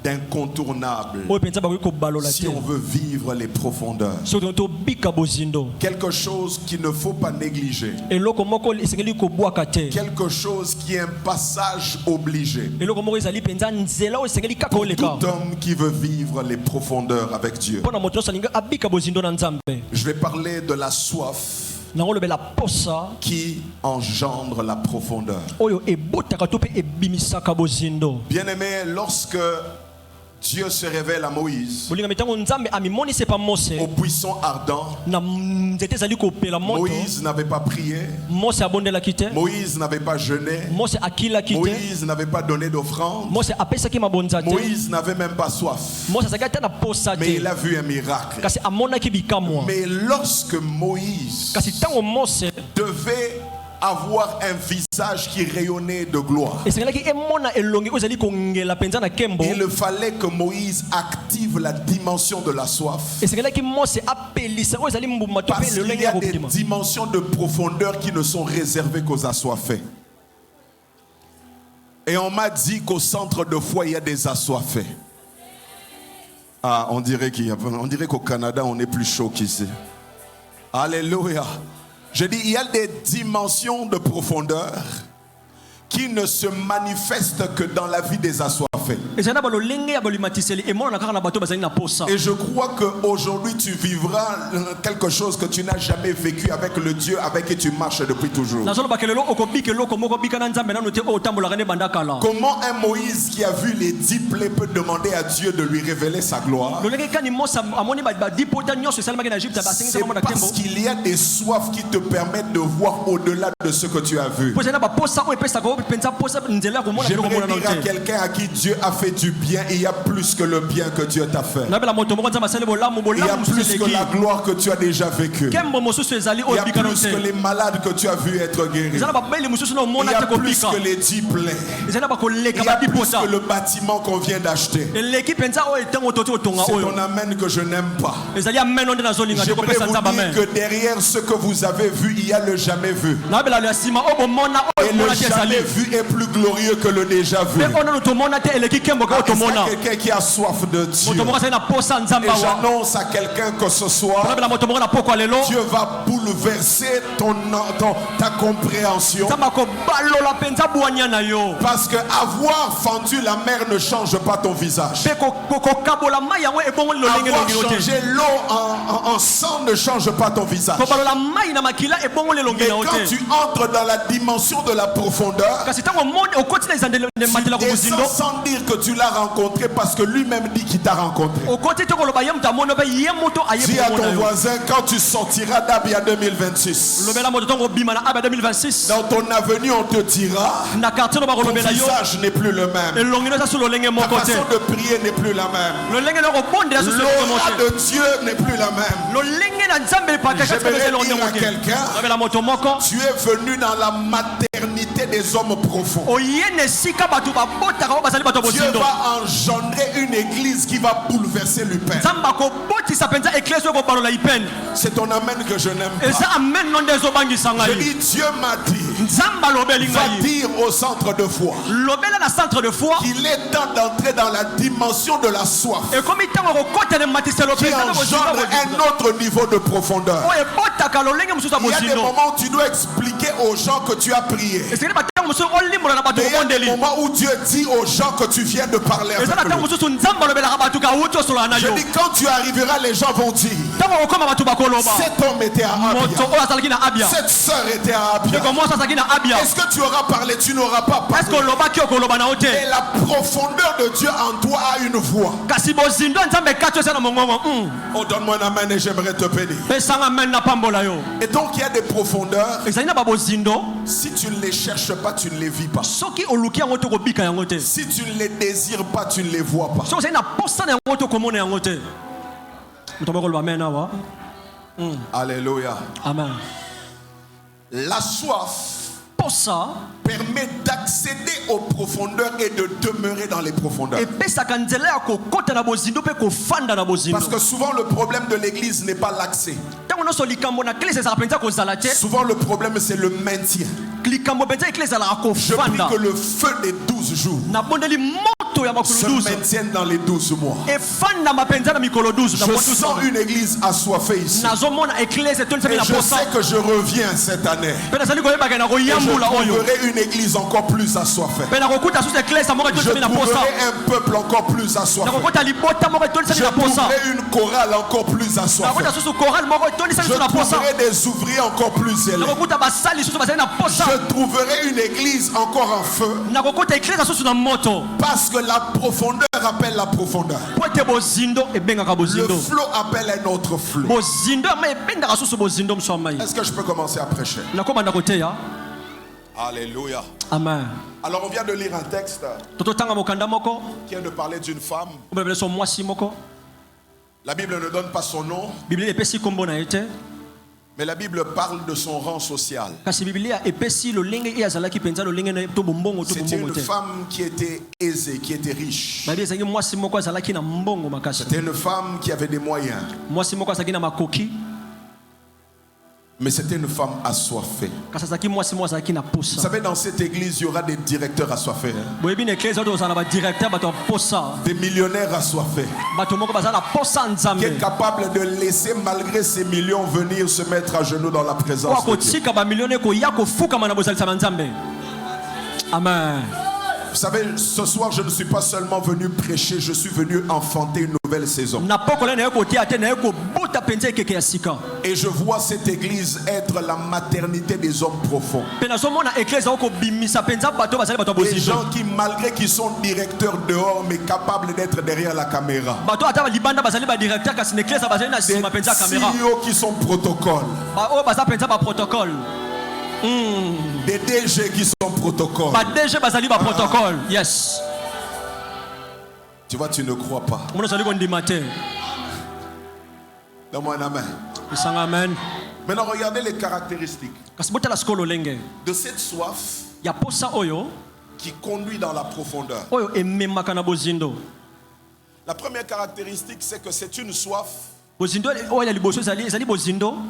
d'incontournable si on veut vivre les profondeurs. Quelque chose qu'il ne faut pas négliger. Quelque chose qui est un passage obligé pour tout homme qui veut vivre les profondeurs avec Dieu. Je vais parler de la soif qui engendre la profondeur. Bien-aimé, lorsque Dieu se révèle à Moïse au buisson ardent, Moïse n'avait pas prié, Moïse n'avait pas jeûné, Moïse n'avait pas donné d'offrande, Moïse n'avait même pas soif, mais il a vu un miracle. Mais lorsque Moïse devait avoir un visage qui rayonnait de gloire, il fallait que Moïse active la dimension de la soif, parce qu'il y a des dimensions de profondeur qui ne sont réservées qu'aux assoiffés. Et on m'a dit qu'au centre de foi il y a des assoiffés. Ah, on dirait qu'au Canada on est plus chaud qu'ici. Alléluia. Je dis, il y a des dimensions de profondeur qui ne se manifestent que dans la vie des assoiffés. Et je crois qu'aujourd'hui tu vivras quelque chose que tu n'as jamais vécu avec le Dieu avec qui tu marches depuis toujours. Comment un Moïse qui a vu les 10 plaies peut demander à Dieu de lui révéler sa gloire? C'est parce qu'il y a des soifs qui te permettent de voir au-delà de ce que tu as vu. J'aimerais dire à quelqu'un à qui Dieu a fait du bien, il y a plus que le bien que Dieu t'a fait. Il y a plus que la gloire que tu as déjà vécue. Il y a plus que les malades que tu as vu être guéris. Il y a plus que les 10 plaies. Il y a plus que le bâtiment qu'on vient d'acheter. C'est ton amen que je n'aime pas. J'aimerais vous dire que derrière ce que vous avez vu, il y a le jamais vu. Et le jamais vu est plus glorieux que le déjà vu. Il y a quelqu'un qui a soif de Dieu. Et j'annonce à quelqu'un que ce soir, Dieu va bouleverser ta compréhension. Parce que avoir fendu la mer ne change pas ton visage. Avoir changé l'eau en sang ne change pas ton visage. Mais quand tu entres dans la dimension de la profondeur, tu descends sans dire que tu l'as rencontré, parce que lui-même dit qu'il t'a rencontré. Dis à ton voisin, quand tu sortiras d'Abia 2026, dans ton avenue on te dira, ton visage n'est plus le même, ta façon de prier n'est plus la même, l'aura de Dieu n'est plus la même. J'aimerais dire à quelqu'un, tu es venu dans la maternité des hommes profonds. Dieu va engendrer une église qui va bouleverser l'Upen. C'est ton amen que je n'aime pas. Je dis, Dieu m'a dit, va dire au centre de foi qu'il est temps d'entrer dans la dimension de la soif qui engendre un autre niveau de profondeur. Il y a des moments où tu dois expliquer aux gens que tu as prié. Il y a des moments où Dieu dit aux gens que tu viens de parler avec lui. Je dis, quand tu arriveras, les gens vont dire, cet homme était à Abia, cette soeur était à Abia. Est-ce que tu auras parlé? Tu n'auras pas parlé. Et la profondeur de Dieu en toi a une voix. Oh, donne-moi un amen et j'aimerais te bénir. Et donc il y a des profondeurs, si tu ne les cherches pas, tu ne les vis pas. Si tu ne les désires pas, tu ne les vois pas. Alléluia. Amen. La soif permet d'accéder aux profondeurs et de demeurer dans les profondeurs. Parce que souvent le problème de l'église n'est pas l'accès. Souvent le problème c'est le maintien. Je prie que le feu des 12 jours se maintiennent dans les 12 mois. Et je sens une église assoiffée ici. Et je sais que je reviens cette année. Et je trouverai une église encore plus assoiffée. Je trouverai un peuple encore plus assoiffé. Je trouverai une chorale encore plus assoiffée. Je trouverai des ouvriers encore plus élevés. Je trouverai une église encore en feu. Parce que la profondeur appelle la profondeur. Le flot appelle un autre flot. Est-ce que je peux commencer à prêcher? Alléluia. Amen. Alors on vient de lire un texte qui vient de parler d'une femme. La Bible ne donne pas son nom, mais la Bible parle de son rang social. C'était une femme qui était aisée, qui était riche. C'était une femme qui avait des moyens. Mais c'était une femme assoiffée. Vous savez, dans cette église, il y aura des directeurs assoiffés. Des millionnaires assoiffés. Qui est capable de laisser, malgré ses millions, venir se mettre à genoux dans la présence de Dieu. Amen. Vous savez, ce soir, je ne suis pas seulement venu prêcher, je suis venu enfanter une nouvelle saison. Et je vois cette église être la maternité des hommes profonds. Des gens qui, malgré qu'ils sont directeurs dehors, mais capables d'être derrière la caméra. Des CEO qui sont protocoles. Des DG qui sont protocole. Yes. Tu vois, tu ne crois pas. Donne-moi un amen. Maintenant, regardez les caractéristiques de cette soif qui conduit dans la profondeur. La première caractéristique, c'est que c'est une soif qui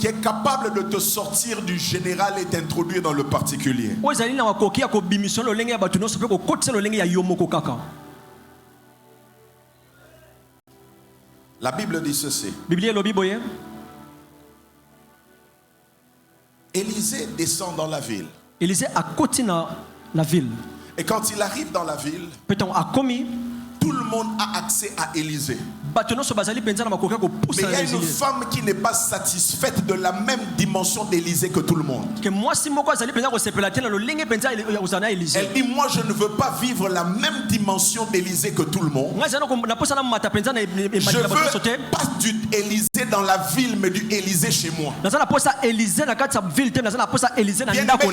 est capable de te sortir du général et t'introduire dans le particulier. La Bible dit ceci. Élisée descend dans la ville. Et quand il arrive dans la ville, tout le monde a accès à Élisée. Mais il y a une femme qui n'est pas satisfaite de la même dimension d'Élisée que tout le monde. Elle dit, moi je ne veux pas vivre la même dimension d'Élisée que tout le monde. Je veux pas du Élisée dans la ville, mais du Élisée chez moi. Il y a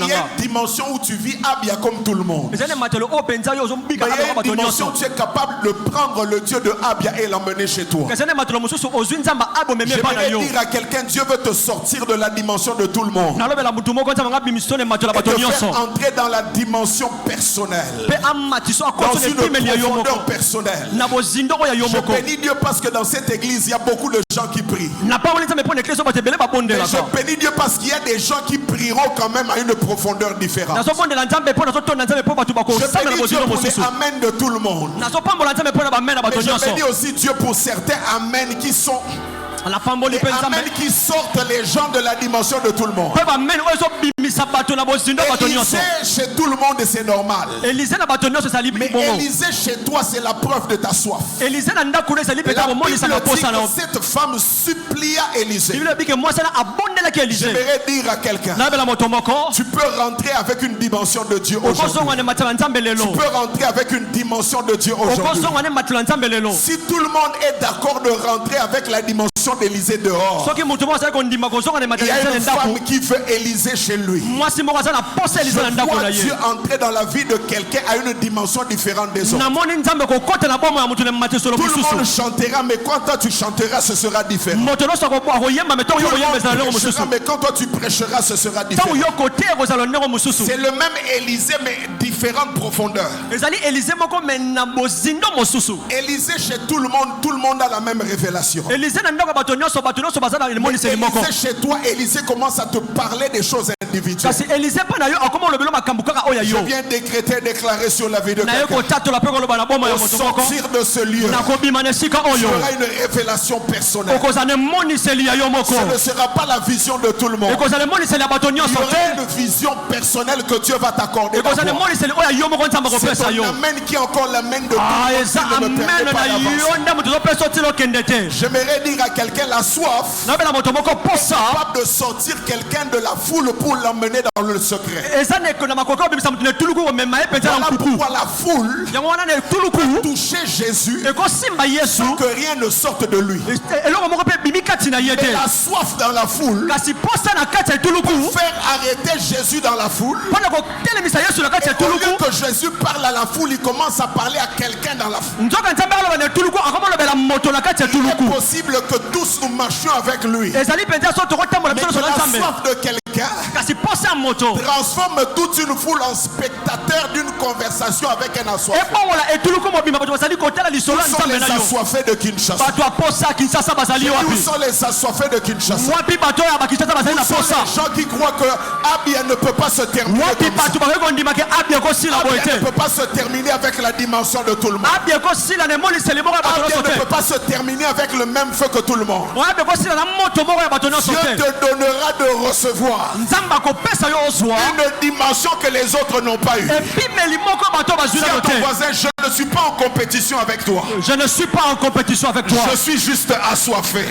une dimension où tu vis bien comme tout le monde. Mais il y a une dimension où tu es capable de prendre le Dieu de Abia et l'emmener chez toi. J'aimerais dire à quelqu'un, Dieu veut te sortir de la dimension de tout le monde et te faire entrer dans la dimension personnelle, dans une profondeur personnelle. Je bénis Dieu parce que dans cette église il y a beaucoup de gens qui prient. Et je bénis Dieu parce qu'il y a des gens qui prieront quand même à une profondeur différente. Je bénis Dieu pour les amens de tout le monde. Mais je bénis aussi Dieu pour certains amens qui sont les amens qui sortent les gens de la dimension de tout le monde. Élisée chez tout le monde c'est normal. Mais Élisée chez toi c'est la preuve de ta soif. La Bible dit que cette femme supplia Élisée. J'aimerais dire à quelqu'un, tu peux rentrer avec une dimension de Dieu aujourd'hui. Tu peux rentrer avec une dimension de Dieu aujourd'hui. Si tout le monde est d'accord de rentrer avec la dimension d'Élisée dehors, il y a une femme qui veut Élisée chez lui. Je vois Dieu entrer dans la vie de quelqu'un à une dimension différente des autres. Tout le monde chantera, mais quand toi tu chanteras ce sera différent. Tout le monde prêchera, mais quand toi tu prêcheras ce sera différent. C'est le même Élisée mais différente profondeur. Élisée chez tout le monde a la même révélation. Mais Élisée chez toi, Élisée commence à te parler des choses individu. Je viens décréter et déclarer sur la vie de quelqu'un. Au sortir de ce lieu, tu auras une révélation personnelle. Ce ne sera pas la vision de tout le monde. Il y aura une vision personnelle que Dieu va t'accorder. C'est un amen qui est encore l'amen de Dieu. J'aimerais dire à quelqu'un la soif capable de sortir quelqu'un de la foule pour l'emmener dans le secret. Voilà pourquoi la foule a touché Jésus sans que rien ne sorte de lui. Et la soif dans la foule pour faire arrêter Jésus dans la foule. Et au lieu que Jésus parle à la foule, il commence à parler à quelqu'un dans la foule. Il est possible que tous nous marchions avec lui. Mais que la soif de quelqu'un transforme toute une foule en spectateur d'une conversation avec un assoiffé. Où sont les assoiffés de Kinshasa? Où sont les assoiffés de Kinshasa? Où sont les gens qui croient que Abia ne peut pas se terminer comme ça? Abia ne peut pas se terminer avec la dimension de tout le monde. Abia ne peut pas se terminer avec le même feu que tout le monde. Dieu te donnera de recevoir une dimension que les autres n'ont pas eue. Dis à ton voisin, je ne suis pas en compétition avec toi. Je ne suis pas en compétition avec toi. Je suis juste assoiffé.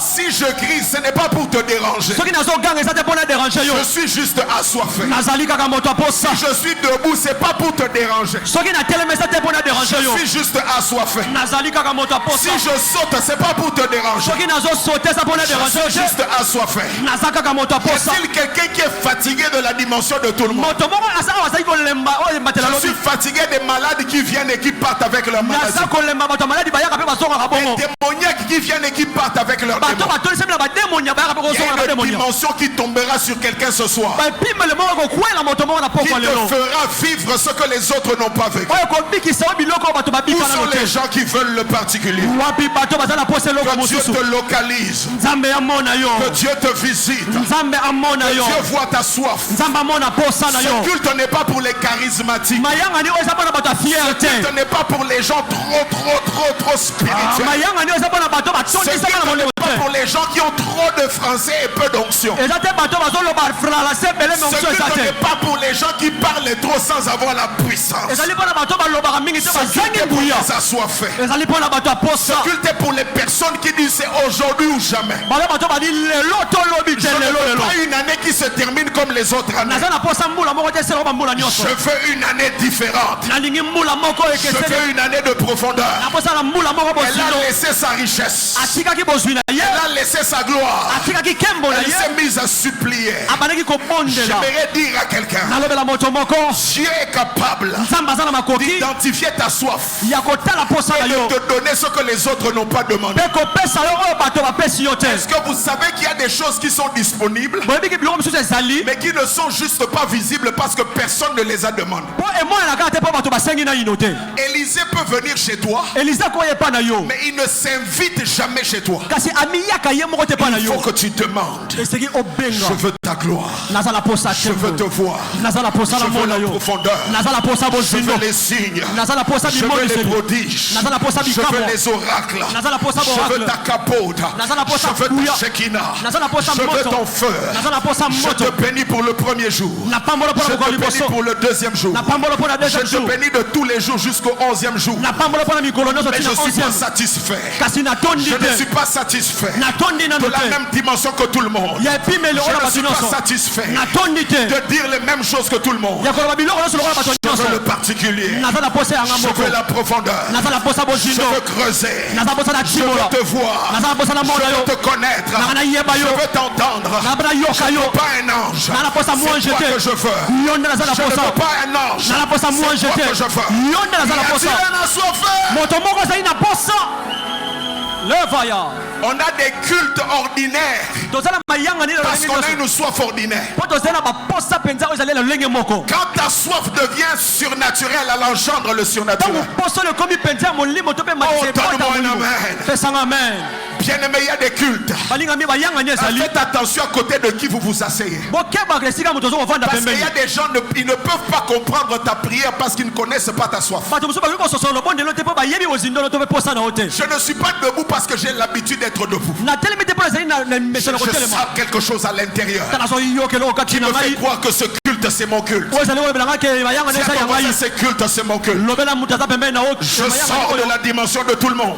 Si je crie, ce n'est pas pour te déranger. Je suis juste assoiffé. Si je suis debout, ce n'est pas pour te déranger. Je suis juste assoiffé. Si je saute, ce n'est pas pour te déranger. Je suis juste assoiffé. Est-il quelqu'un qui est fatigué de la dimension de tout le monde? Je suis fatigué des malades qui viennent et qui partent avec leur maladie. Des démoniaques qui viennent et qui partent avec leur démon. Il y a une dimension qui tombera sur quelqu'un ce soir, qui te fera vivre ce que les autres n'ont pas vécu. Où sont les gens qui veulent le particulier? Que Dieu te localise, que Dieu te visite, que Dieu voit ta soif. Ce culte n'est pas pour les charismatiques. Ce culte n'est pas pour les gens trop spirituels. Ce culte n'est pas pour les gens qui ont trop de français et peu d'onction. Ce culte n'est pas pour les gens qui parlent trop sans avoir la puissance. Ce culte est pour les assoiffés. Ce culte est pour les personnes qui disent c'est aujourd'hui ou jamais. Je ne veux pas une année qui se termine comme les autres années. Je veux une année différente. Je veux une année de profondeur. Elle a laissé sa richesse. Elle a laissé sa gloire. Elle s'est mise à supplier. J'aimerais dire à quelqu'un, Dieu est capable d'identifier ta soif et de te donner ce que les autres n'ont pas demandé. Est-ce que vous savez qu'il y a des choses qui sont disponibles mais qui ne sont juste pas visibles parce que personne ne les a demandées? Élisée peut venir chez toi, mais il ne s'invite jamais chez toi. Il faut que tu demandes. Je veux ta gloire. Je veux te voir. Je veux la profondeur. Je veux les signes. Je veux les prodiges. Je veux les oracles. Je veux ta capote. Je veux ta Shekinah. Je veux ton feu. Je te bénis pour le premier jour. Je te bénis pour le deuxième jour. Je te bénis de tous les jours jusqu'au 11e jour. Mais je ne suis pas satisfait. Je ne suis pas satisfait de la même dimension que tout le monde. Je ne suis pas satisfait de dire les mêmes choses que tout le monde. Je veux le particulier. Je veux la profondeur. Je veux creuser. Je veux te voir. Je veux te connaître. Je veux t'entendre. Je ne veux pas un ange. C'est toi que je veux. Je ne veux pas un ange. C'est toi que je veux. Y a-t-il un assoiffé? On a des cultes ordinaires Parce qu'on a une soif ordinaire. Quand ta soif devient surnaturelle, elle engendre le surnaturel. Oh, donne-moi un amen. Bien-aimé, il y a des cultes. Faites attention à côté de qui vous vous asseyez. Parce qu'il y a des gens qui ne peuvent pas comprendre ta prière parce qu'ils ne connaissent pas ta soif. Je ne suis pas debout parce que j'ai l'habitude d'être debout. Je sens quelque chose à l'intérieur qui me fait croire que ce culte c'est mon culte. Ce culte c'est mon culte. Je sors de la dimension de tout le monde.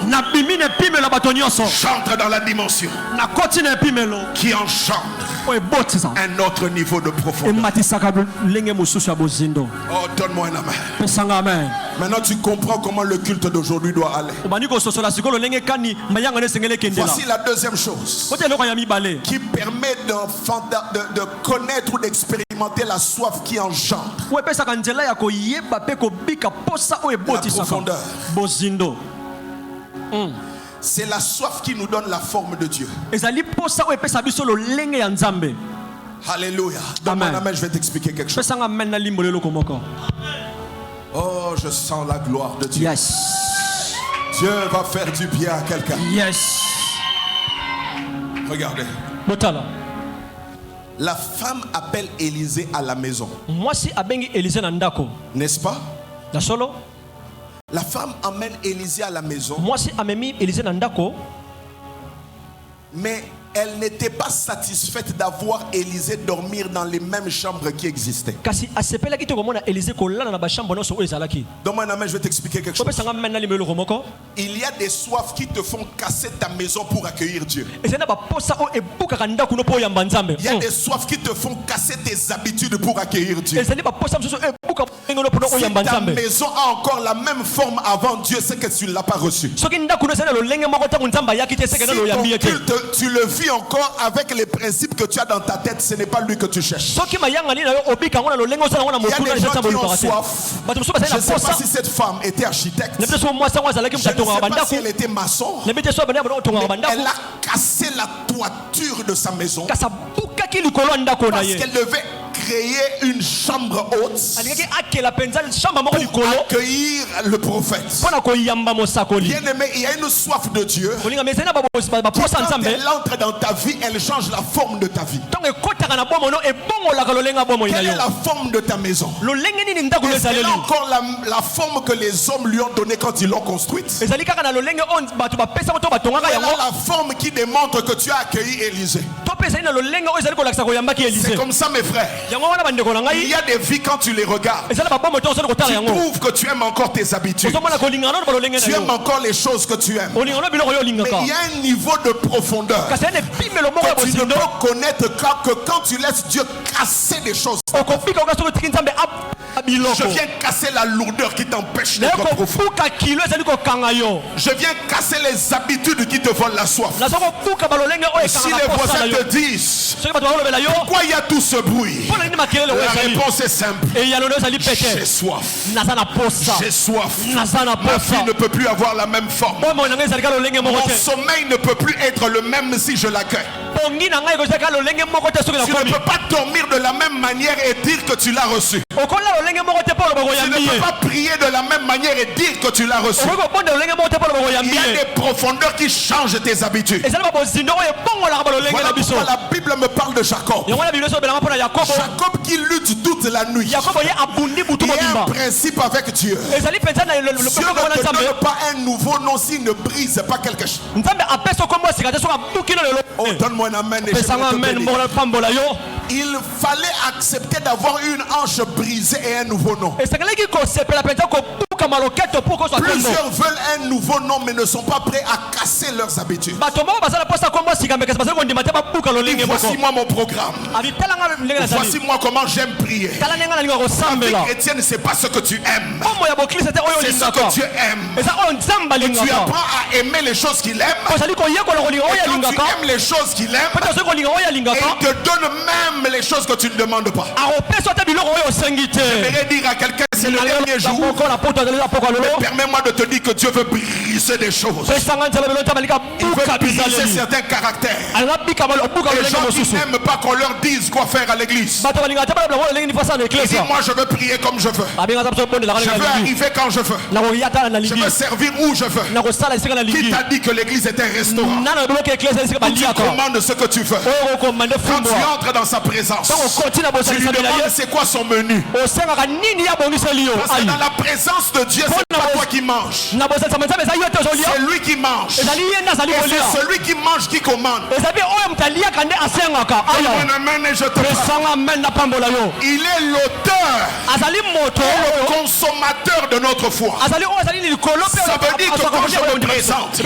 J'entre dans la dimension qui engendre un autre niveau de profondeur. Oh, donne-moi un amen. Maintenant tu comprends comment le culte d'aujourd'hui doit aller. Voici la deuxième chose qui permet de connaître ou d'expérimenter la soif qui engendre la profondeur. C'est la soif qui nous donne la forme de Dieu. Alléluia. Amen. Je vais t'expliquer quelque chose. Oh, je sens la gloire de Dieu. Yes. Dieu va faire du bien à quelqu'un. Yes. Regardez. La femme appelle Élisée à la maison. N'est-ce pas? La femme amène Élisée à la maison. Mais elle n'était pas satisfaite d'avoir Élisée dormir dans les mêmes chambres qui existaient. Donne-moi un amen, je vais t'expliquer quelque chose. Il y a des soifs qui te font casser ta maison pour accueillir Dieu. Il y a des soifs qui te font casser tes habitudes pour accueillir Dieu. Si ta maison a encore la même forme avant Dieu, c'est que tu ne l'as pas reçu. Si ton culte, tu le vis encore avec les principes que tu as dans ta tête, ce n'est pas lui que tu cherches. Il y a des gens qui ont soif. Je ne sais pas si cette femme était architecte. Je ne sais pas si elle était maçon. Mais elle a cassé la toiture de sa maison parce qu'elle devait créer une chambre haute pour accueillir le prophète. Bien aimé, il y a une soif de Dieu qui, quand elle entre dans ta vie, elle change la forme de ta vie. Quelle est la forme de ta maison? Est-ce qu'elle a encore la forme que les hommes lui ont donnée quand ils l'ont construite? Elle a la forme qui démontre que tu as accueilli Élisée. C'est comme ça, mes frères. Il y a des vies, quand tu les regardes, tu trouves que tu aimes encore tes habitudes, tu aimes encore les choses que tu aimes, mais il y a un niveau de profondeur que tu ne peux connaître que quand tu laisses Dieu casser des choses. Je viens casser la lourdeur qui t'empêche d'être profond. Je viens casser les habitudes qui te volent la soif. Si les voisins te disent pourquoi il y a tout ce bruit, la réponse est simple. J'ai soif. J'ai soif. Ma fille ne peut plus avoir la même forme. Mon sommeil ne peut plus être le même si je l'accueille. Tu ne peux pas dormir de la même manière et dire que tu l'as reçu. Tu ne peux pas prier de la même manière et dire que tu l'as reçu. Il y a des profondeurs qui changent tes habitudes. Voilà pourquoi la Bible me parle de Jacob. Jacob qui lutte toute la nuit. Il y a un principe avec Dieu. Dieu ne te donne pas un nouveau nom s'il ne brise pas quelque chose. Oh, donne-moi un amen. Il fallait accepter d'avoir une hanche brisée et un nouveau nom. Plusieurs veulent un nouveau nom mais ne sont pas prêts à casser leurs habitudes. Voici moi mon programme. Voici moi comment j'aime prier. La vie chrétienne, c'est pas ce que tu aimes, c'est ce que Dieu aime. Et tu apprends à aimer les choses qu'il aime. Et quand tu aimes les choses qu'il aime, et il te donne même les choses que tu ne demandes pas. J'aimerais dire à quelqu'un, c'est le dernier jour, mais permets-moi de te dire que Dieu veut briser des choses. Il veut briser certains caractères. caractère. Les gens qui n'aiment pas qu'on leur dise quoi faire à l'église. Ils disent moi je veux prier comme je veux. Je veux arriver quand je veux. Je veux servir où je veux. Qui t'a dit que l'église est un restaurant? Tu commandes ce que tu veux. Quand tu entres dans sa présence, tu lui demandes c'est quoi son menu. Parce que dans la présence de Dieu, c'est pas toi qui manges. C'est lui qui mange. Et c'est celui qui mange qui commande. Il est l'auteur et le consommateur de notre foi. Ça veut dire que quand je me présente, je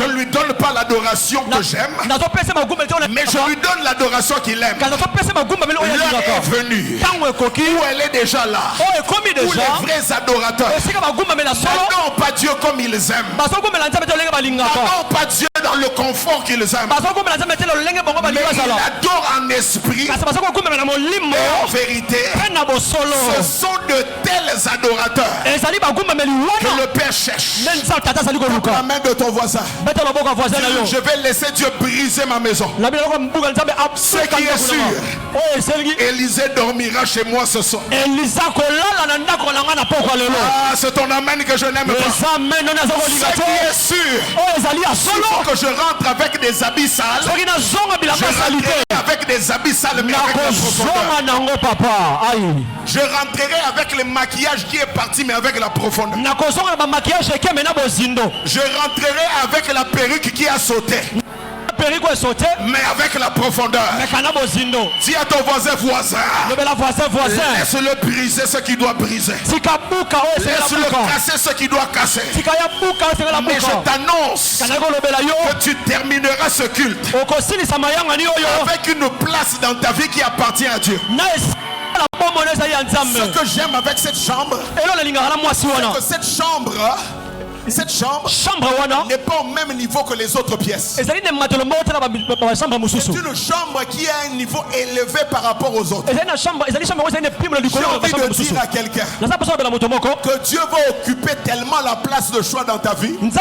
ne lui donne pas l'adoration que j'aime, mais je lui donne l'adoration qu'il aime. L'heure est venue où elle est déjà là, où les vrais adorateurs n'adorent pas Dieu comme ils aiment, n'adorent pas Dieu dans le confort qu'ils aiment, mais ils adorent en esprit et en vérité. Ce sont de tels adorateurs que le Père cherche. La main de ton voisin. Je vais laisser Dieu briser ma maison. Ce qui est sûr, Élisée dormira chez moi ce soir. C'est ton amen que je n'aime pas. Ce qui est sûr, il faut que je rentre avec des habits sales. Je rentrerai avec des habits sales, mais avec la profondeur. Je rentrerai avec le maquillage qui est parti, mais avec la profondeur. Je rentrerai avec la perruque qui a sauté, mais avec la profondeur. Dis à ton voisin, laisse-le briser ce qu'il doit briser. Laisse-le casser ce qu'il doit casser. Mais je t'annonce que tu termineras ce culte avec une place dans ta vie qui appartient à Dieu. Ce que j'aime avec cette chambre, c'est que cette chambre n'est pas au même niveau que les autres pièces. C'est une chambre qui a un niveau élevé par rapport aux autres. J'ai envie de dire à quelqu'un que Dieu va occuper tellement la place de choix dans ta vie qu'il te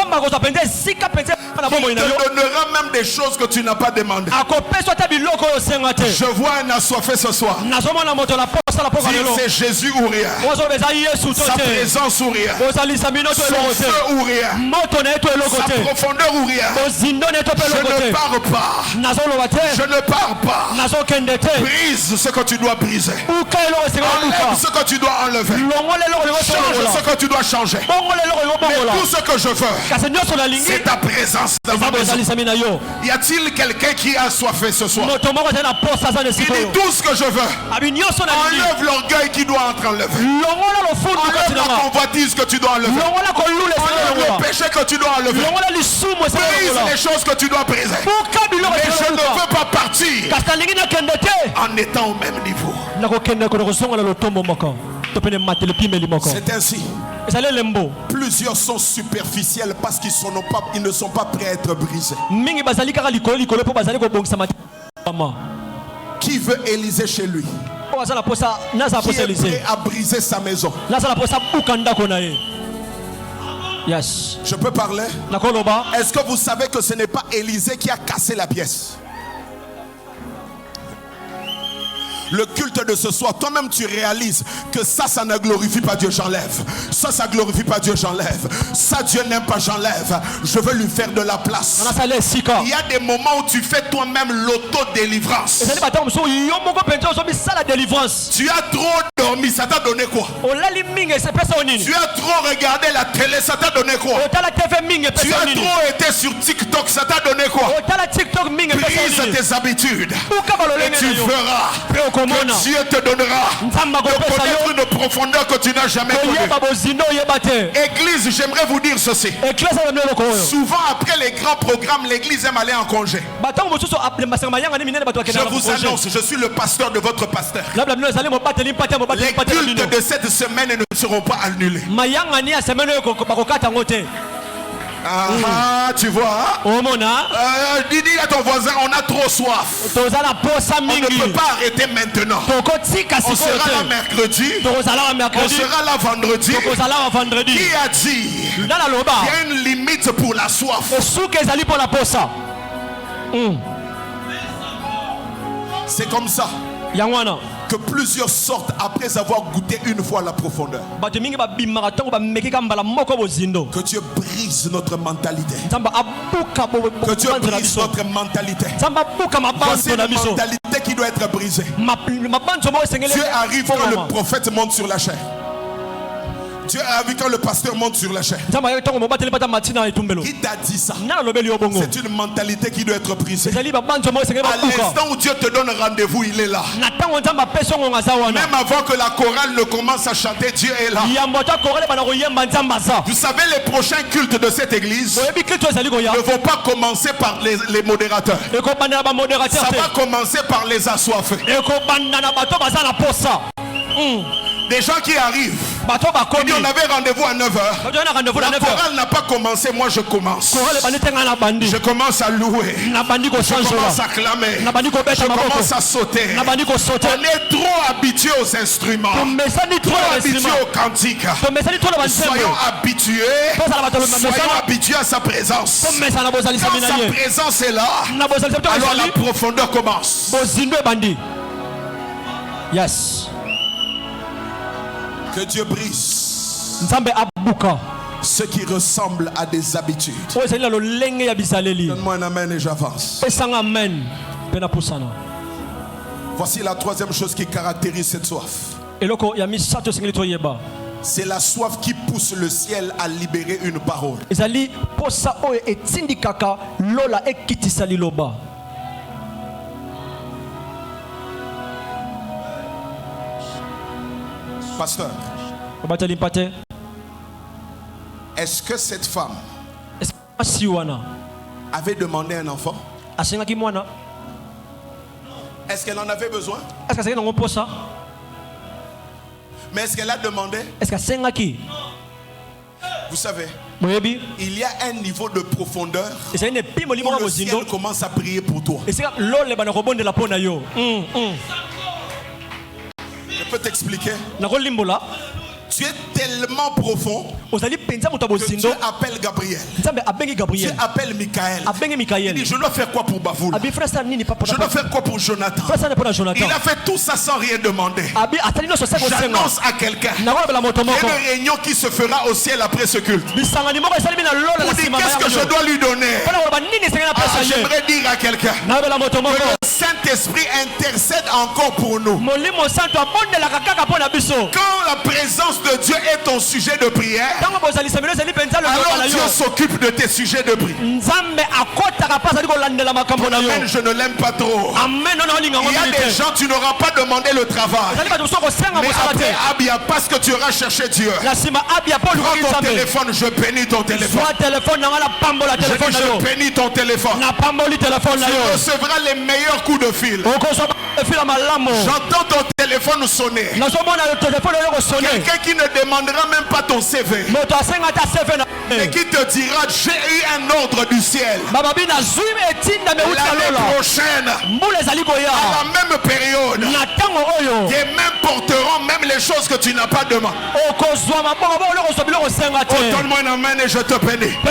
donnera même des choses que tu n'as pas demandé. Je vois un assoiffé ce soir. C'est Jésus ou rien. Sa présence ou rien. Son feu ou rien. Sa profondeur ou rien. Je ne pars pas. Je ne pars pas. Brise ce que tu dois briser. Enlève ce que tu dois enlever. Change ce que tu dois changer. Mais tout ce que je veux, c'est ta présence dans ma maison. Y a-t-il quelqu'un qui a assoiffé ce soir? Il dit tout ce que je veux. Enlève l'orgueil qui doit être enlevé. Enlève la convoitise que tu dois enlever. Enlève le péché que tu dois enlever. Brise les choses que tu dois briser. Mais je ne veux pas partir en étant au même niveau. C'est ainsi. Plusieurs sont superficiels parce qu'ils ne sont pas prêts à être brisés. Qui veut Élisée chez lui? Qui est prêt à briser sa maison? Yes. Je peux parler? Est-ce que vous savez que ce n'est pas Élisée qui a cassé la pièce? Le culte de ce soir, toi-même tu réalises que ça ne glorifie pas Dieu, j'enlève. Ça glorifie pas Dieu, j'enlève. Ça Dieu n'aime pas, j'enlève. Je veux lui faire de la place. Il y a des moments où tu fais toi-même l'auto-délivrance. Tu as trop dormi, ça t'a donné quoi? Tu as trop regardé la télé, ça t'a donné quoi? Tu as trop été sur TikTok, ça t'a donné quoi? Brise tes habitudes et tu verras que Dieu te donnera de connaître une profondeur que tu n'as jamais connue. Église, j'aimerais vous dire ceci. Souvent après les grands programmes, l'église aime aller en congé. Je vous annonce, je suis le pasteur de votre pasteur. Les cultes de cette semaine ne seront pas annulés. Tu vois, dis à ton voisin, on a trop soif. On ne peut pas arrêter maintenant. On sera là mercredi. On sera là vendredi. Qui a dit qu'il y a une limite pour la soif? C'est comme ça que plusieurs sortent après avoir goûté une fois la profondeur. Que Dieu brise notre mentalité. Que Dieu brise notre mentalité. Voici une mentalité qui doit être brisée. Dieu arrive quand le prophète monte sur la chair. Dieu a vu quand le pasteur monte sur la chair. Qui t'a dit ça? C'est une mentalité qui doit être brisée. À l'instant où Dieu te donne rendez-vous, il est là. Même avant que la chorale ne commence à chanter, Dieu est là. Vous savez, les prochains cultes de cette église ne vont pas commencer par les modérateurs. Ça va commencer par les assoiffés. Des gens qui arrivent. Il dit on avait rendez-vous à 9h. La chorale n'a pas commencé, moi je commence. Je commence à louer. Je commence à clamer. Je commence à sauter. On est trop habitué aux instruments. Trop habitué aux cantiques. Soyons habitués à sa présence. Quand sa présence est là, alors la profondeur commence. Yes. Que Dieu brise ce qui ressemble à des habitudes. Donne-moi un amen et j'avance. Voici la troisième chose qui caractérise cette soif. C'est la soif qui pousse le ciel à libérer une parole. Pasteur, est-ce que cette femme avait demandé un enfant? Est-ce qu'elle en avait besoin? Mais est-ce qu'elle a demandé? Vous savez, il y a un niveau de profondeur où le ciel commence à prier pour toi. Je peux t'expliquer. Tu es tellement profond que Dieu appelle Gabriel. Dieu appelle Michael. Il dit je dois faire quoi pour Bavoul? Je dois faire quoi pour Jonathan? Il a fait tout ça sans rien demander. J'annonce à quelqu'un il y a une réunion qui se fera au ciel après ce culte. Pour dire qu'est-ce que je dois lui donner. J'aimerais dire à quelqu'un que le Saint-Esprit intercède encore pour nous. Quand la présence de Dieu est ton sujet de prière, alors Dieu s'occupe de tes sujets de prière. Ton amen, je ne l'aime pas trop. Il y a des gens, tu n'auras pas demandé le travail, mais après Abia, parce que tu auras cherché Dieu. Prends ton téléphone, je bénis ton téléphone. Je bénis ton téléphone. Tu recevras les meilleurs coups de fil. J'entends ton téléphone sonner. Quelqu'un qui ne demandera même pas ton CV, mais qui te dira j'ai eu un ordre du ciel. L'année prochaine, à la même période, des mains porteront même les choses que tu n'as pas demandé. Donne-moi un amen et je te bénis. Que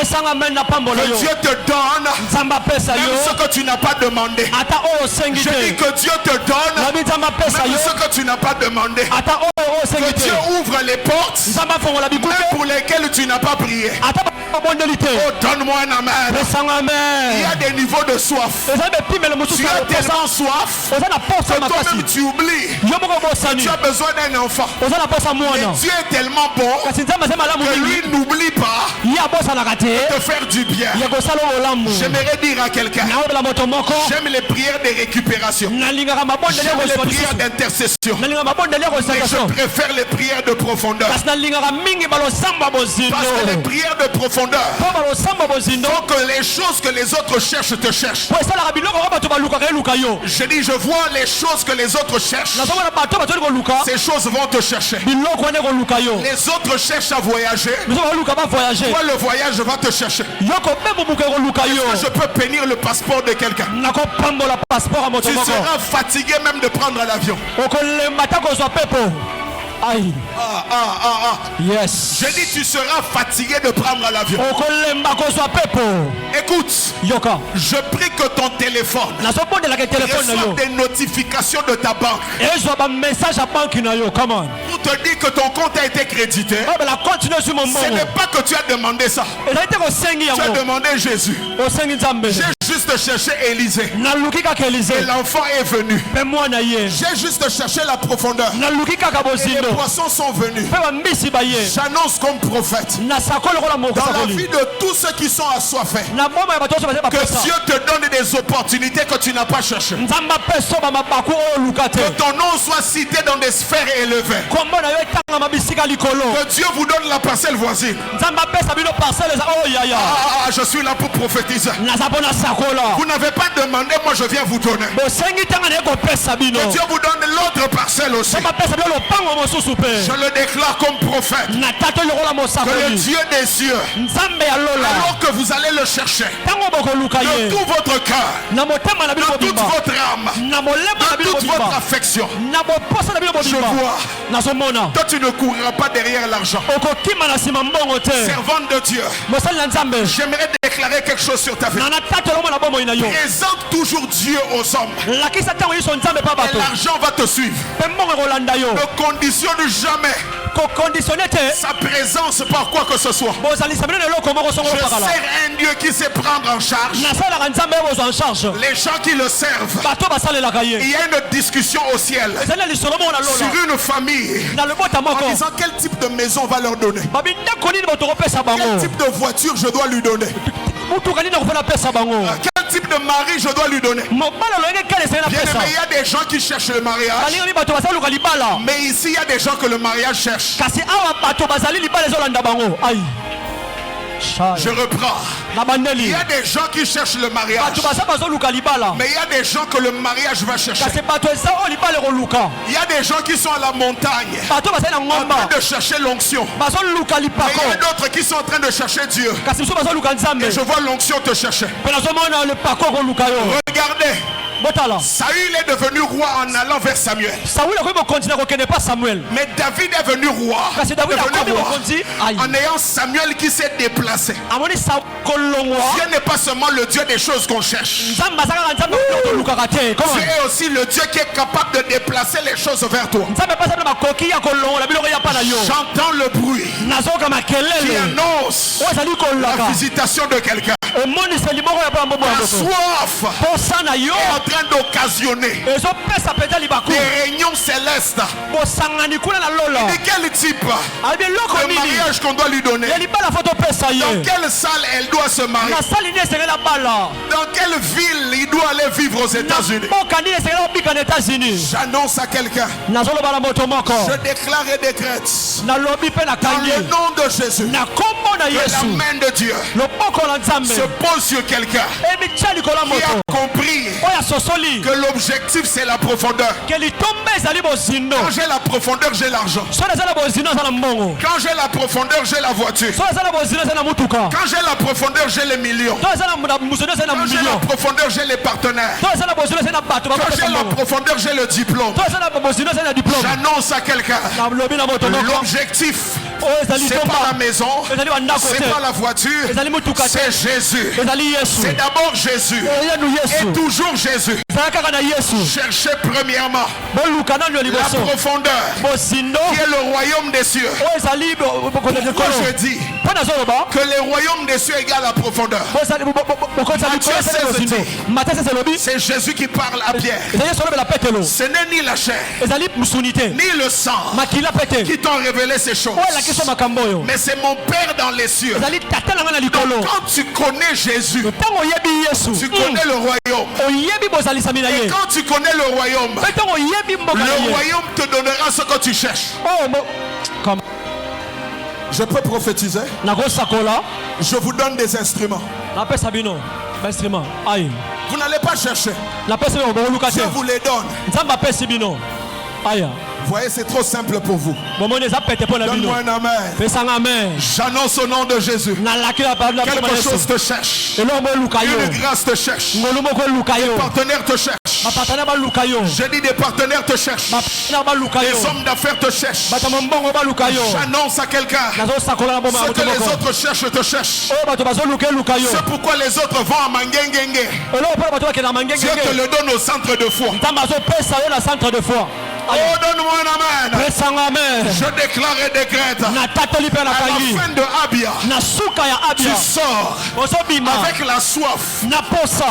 Dieu te donne même ce que tu n'as pas demandé. Je dis que Dieu te donne même ce que tu n'as pas demandé. Que Dieu ouvre les portes même pour lesquelles tu n'as pas prié. Oh, donne-moi un amen. Il y a des niveaux de soif. Tu as tellement soif que toi-même tu oublies que tu as besoin d'un enfant. Mais Dieu est tellement bon que lui n'oublie pas de te faire du bien. J'aimerais dire à quelqu'un, j'aime les prières de récupération. J'aime les prières d'intercession. Mais je préfère les prières de profondeur. Parce que les prières de profondeur, faut que les choses que les autres cherchent te cherchent. Je dis, je vois les choses que les autres cherchent. Ces choses vont te chercher. Les autres cherchent à voyager. Toi, le voyage va te chercher. Est-ce que je peux bénir le passeport de quelqu'un? Tu seras fatigué même de prendre l'avion. Aïe. Yes. Je dis tu seras fatigué de prendre l'avion. Écoute. Yoka. Je prie que ton téléphone reçoive des notifications de ta banque. Pour te dire que ton compte a été crédité. Ce n'est pas que tu as demandé ça. Tu as demandé Jésus. J'ai juste cherché Élisée. Et l'enfant est venu. J'ai juste cherché la profondeur. Et les poissons sont venus. J'annonce comme prophète dans la vie de tous ceux qui sont assoiffés que Dieu te donne des opportunités que tu n'as pas cherchées. Que ton nom soit cité dans des sphères élevées. Que Dieu vous donne la parcelle voisine. Je suis là pour prophétiser. Vous n'avez pas demandé, moi je viens vous donner. Que Dieu vous donne l'autre parcelle aussi. Je le déclare comme prophète. Que le Dieu des cieux, alors que vous allez le chercher de tout votre cœur, de toute votre âme, de toute votre affection, je vois, toi tu ne courras pas derrière l'argent. Servante de Dieu, j'aimerais déclarer quelque chose sur ta vie. Présente toujours Dieu aux hommes et l'argent va te suivre. Ne conditionne jamais sa présence par quoi que ce soit. Je sers un Dieu qui sait prendre en charge les gens qui le servent. Il y a une discussion au ciel sur une famille en disant quel type de maison on va leur donner, quel type de voiture je dois lui donner, quel type de mari je dois lui donner. Bien aimé, il y a des gens qui cherchent le mariage, mais ici il y a des gens que le mariage cherche. Je reprends. Il y a des gens qui cherchent le mariage, mais il y a des gens que le mariage va chercher. Il y a des gens qui sont à la montagne en train de chercher l'onction, mais il y a d'autres qui sont en train de chercher Dieu. Et je vois l'onction te chercher. Regardez, Saül est devenu roi en allant vers Samuel. Mais David est devenu roi en ayant Samuel qui s'est déplacé. Dieu n'est pas seulement le Dieu des choses qu'on cherche. Dieu est aussi le Dieu qui est capable de déplacer les choses vers toi. J'entends le bruit qui annonce la visitation de quelqu'un. La soif est en train d'occasionner des réunions célestes. De quel type de mariage qu'on doit lui donner? Dans quelle salle elle doit se marier? Dans quelle ville il doit aller vivre aux États-Unis? J'annonce à quelqu'un, je déclare et décrète dans le nom de Jésus que la main de Dieu se pose sur quelqu'un qui a compris que l'objectif c'est la profondeur. Quand j'ai la profondeur, j'ai l'argent. Quand j'ai la profondeur, j'ai la voiture. Quand j'ai la profondeur, j'ai les millions. Quand j'ai la profondeur, j'ai les partenaires. Quand j'ai la profondeur, j'ai le diplôme. J'annonce à quelqu'un, l'objectif c'est pas la maison, c'est pas la voiture, c'est Jésus. C'est d'abord Jésus et toujours Jésus. Cherchez premièrement la profondeur qui est le royaume des cieux. Pourquoi je dis que le royaume des cieux égale la profondeur? Matthieu 16 dit, c'est Jésus qui parle à Pierre. Ce n'est ni la chair ni le sang qui t'ont révélé ces choses, mais c'est mon Père dans les cieux. Donc quand tu connais Jésus, tu connais le royaume. Et quand tu connais le royaume te donnera ce que tu cherches. Je peux prophétiser. Je vous donne des instruments. Vous n'allez pas chercher. Je vous les donne. Vous voyez, c'est trop simple pour vous. Donne-moi un amen. J'annonce au nom de Jésus. Quelque chose te cherche. Une grâce te cherche. Un partenaire te cherche. Je dis des partenaires te cherchent. Les hommes d'affaires te cherchent. J'annonce à quelqu'un. Ce que les autres cherchent te cherchent. C'est pourquoi les autres vont à Mangengenge. Dieu te le donne au centre de foi. Oh, donne-moi un amen. Je déclare et décrète. À la fin de Abia, tu sors avec la soif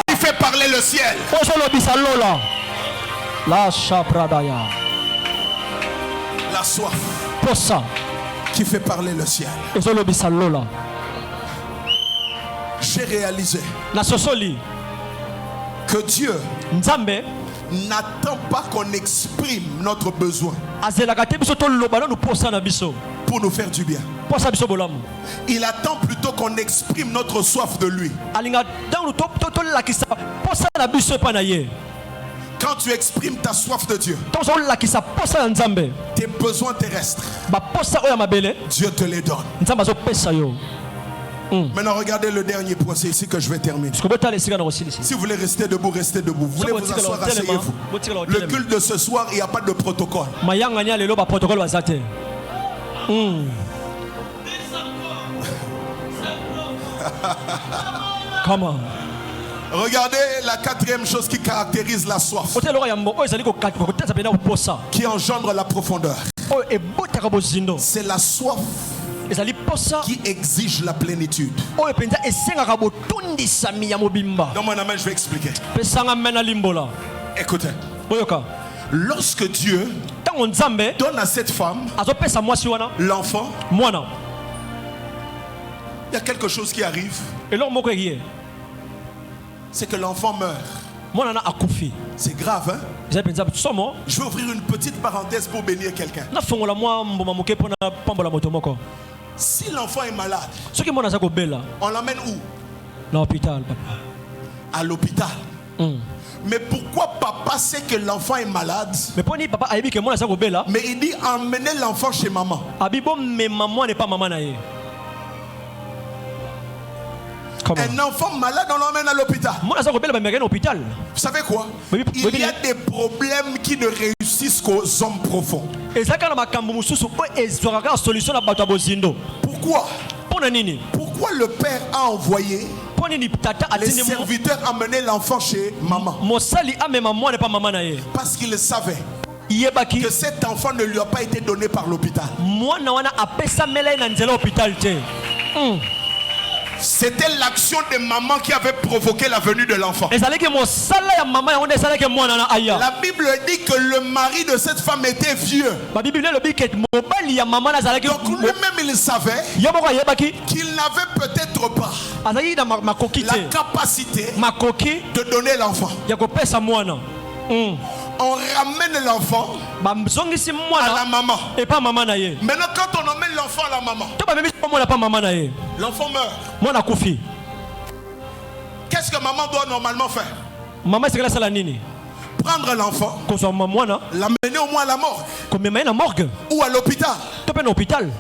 qui fait parler le ciel. La soif qui fait parler le ciel. J'ai réalisé que Dieu n'attend pas qu'on exprime notre besoin pour nous faire du bien. Il attend plutôt qu'on exprime notre soif de lui. Quand tu exprimes ta soif de Dieu, tes besoins terrestres, Dieu te les donne. Maintenant, regardez le dernier point, c'est ici que je vais terminer. Si vous voulez rester debout, restez debout. Vous voulez vous asseoir, asseyez-vous. Le culte de ce soir, il n'y a pas de protocole. Comment? Regardez la quatrième chose qui caractérise la soif, qui engendre la profondeur. C'est la soif qui exige la plénitude. Dans mon amen, je vais expliquer. Écoutez, lorsque Dieu donne à cette femme l'enfant, il y a quelque chose qui arrive. C'est que l'enfant meurt. C'est grave, hein? Je vais ouvrir une petite parenthèse pour bénir quelqu'un. Si l'enfant est malade, on l'emmène où? À l'hôpital. Mais pourquoi papa sait que l'enfant est malade, mais il dit emmenez l'enfant chez maman? Un enfant malade, on l'emmène à l'hôpital. Vous savez quoi? Il y a des problèmes qui ne réussissent qu'aux hommes profonds. Pourquoi? Pourquoi le père a envoyé les serviteurs amener l'enfant chez maman? Parce qu'il savait que cet enfant ne lui a pas été donné par l'hôpital. C'était l'action de maman qui avait provoqué la venue de l'enfant. La Bible dit que le mari de cette femme était vieux. Donc lui-même il savait qu'il n'avait peut-être pas la capacité de donner l'enfant. On ramène l'enfant à la maman. Maintenant, quand on emmène l'enfant à la maman, l'enfant meurt. Qu'est-ce que maman doit normalement faire? Prendre l'enfant, l'amener au moins à la morgue ou à l'hôpital.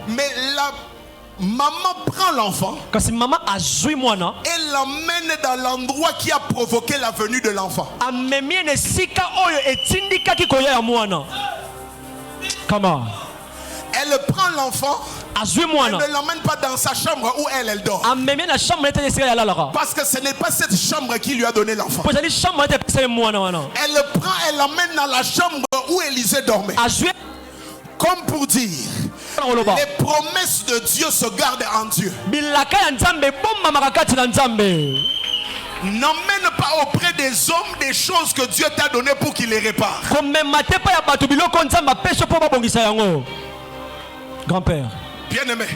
Mais la maman prend l'enfant et l'emmène dans l'endroit qui a provoqué la venue de l'enfant. Elle prend l'enfant, elle ne l'emmène pas dans sa chambre où elle dort. Parce que ce n'est pas cette chambre qui lui a donné l'enfant. Elle le prend, elle l'emmène dans la chambre où Élisée dormait. Comme pour dire, les promesses de Dieu se gardent en Dieu. N'emmène pas auprès des hommes des choses que Dieu t'a données pour qu'il les répare. Grand-père. Bien-aimé,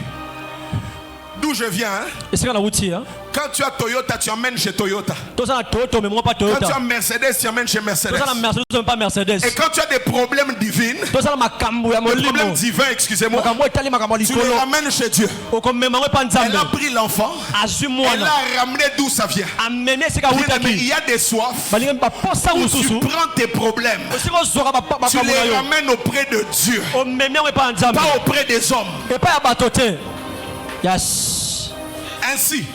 d'où je viens, hein? Quand tu as Toyota, tu emmènes chez Toyota. Quand tu as Mercedes, tu emmènes chez Mercedes. Et quand tu as des problèmes divins, excusez-moi, tu les ramènes chez Dieu. Elle a pris l'enfant, elle l'a ramené d'où ça vient. Il y a des soifs où tu prends tes problèmes, tu les ramènes auprès de Dieu, pas auprès des hommes. Yes. Ainsi,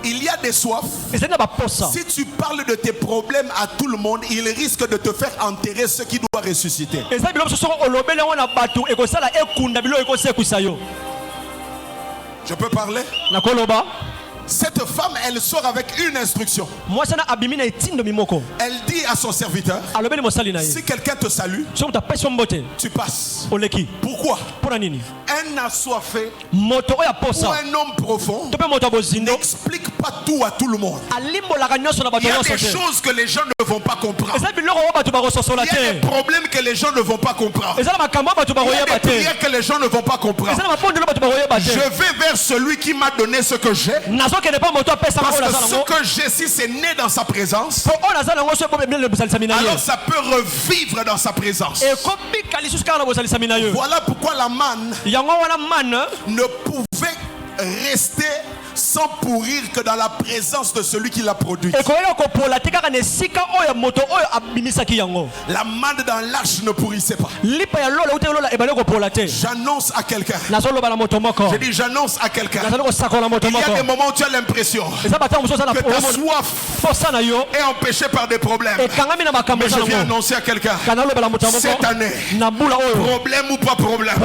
Il y a des soifs. Si tu parles de tes problèmes à tout le monde, il risque de te faire enterrer ce qui doit ressusciter. Je peux parler? Cette femme, elle sort avec une instruction. Elle dit à son serviteur, si quelqu'un te salue, tu passes. Pourquoi? Un assoiffé ou un homme profond n'explique pas tout à tout le monde. Il y a des choses que les gens ne vont pas comprendre. Il y a des problèmes que les gens ne vont pas comprendre. Il y a des prières que les gens ne vont pas comprendre. Je vais vers celui qui m'a donné ce que j'ai. Parce que ce que j'ai, si c'est né dans sa présence, alors ça peut revivre dans sa présence. Voilà pourquoi la manne ne pouvait rester sans pourrir que dans la présence de celui qui l'a produit. La manne dans l'arche ne pourrissait pas. J'annonce à quelqu'un. Je dis j'annonce à quelqu'un. Il y a des moments où tu as l'impression que ta soif est empêchée par des problèmes. Mais je viens annoncer à quelqu'un, cette année, problème ou pas problème,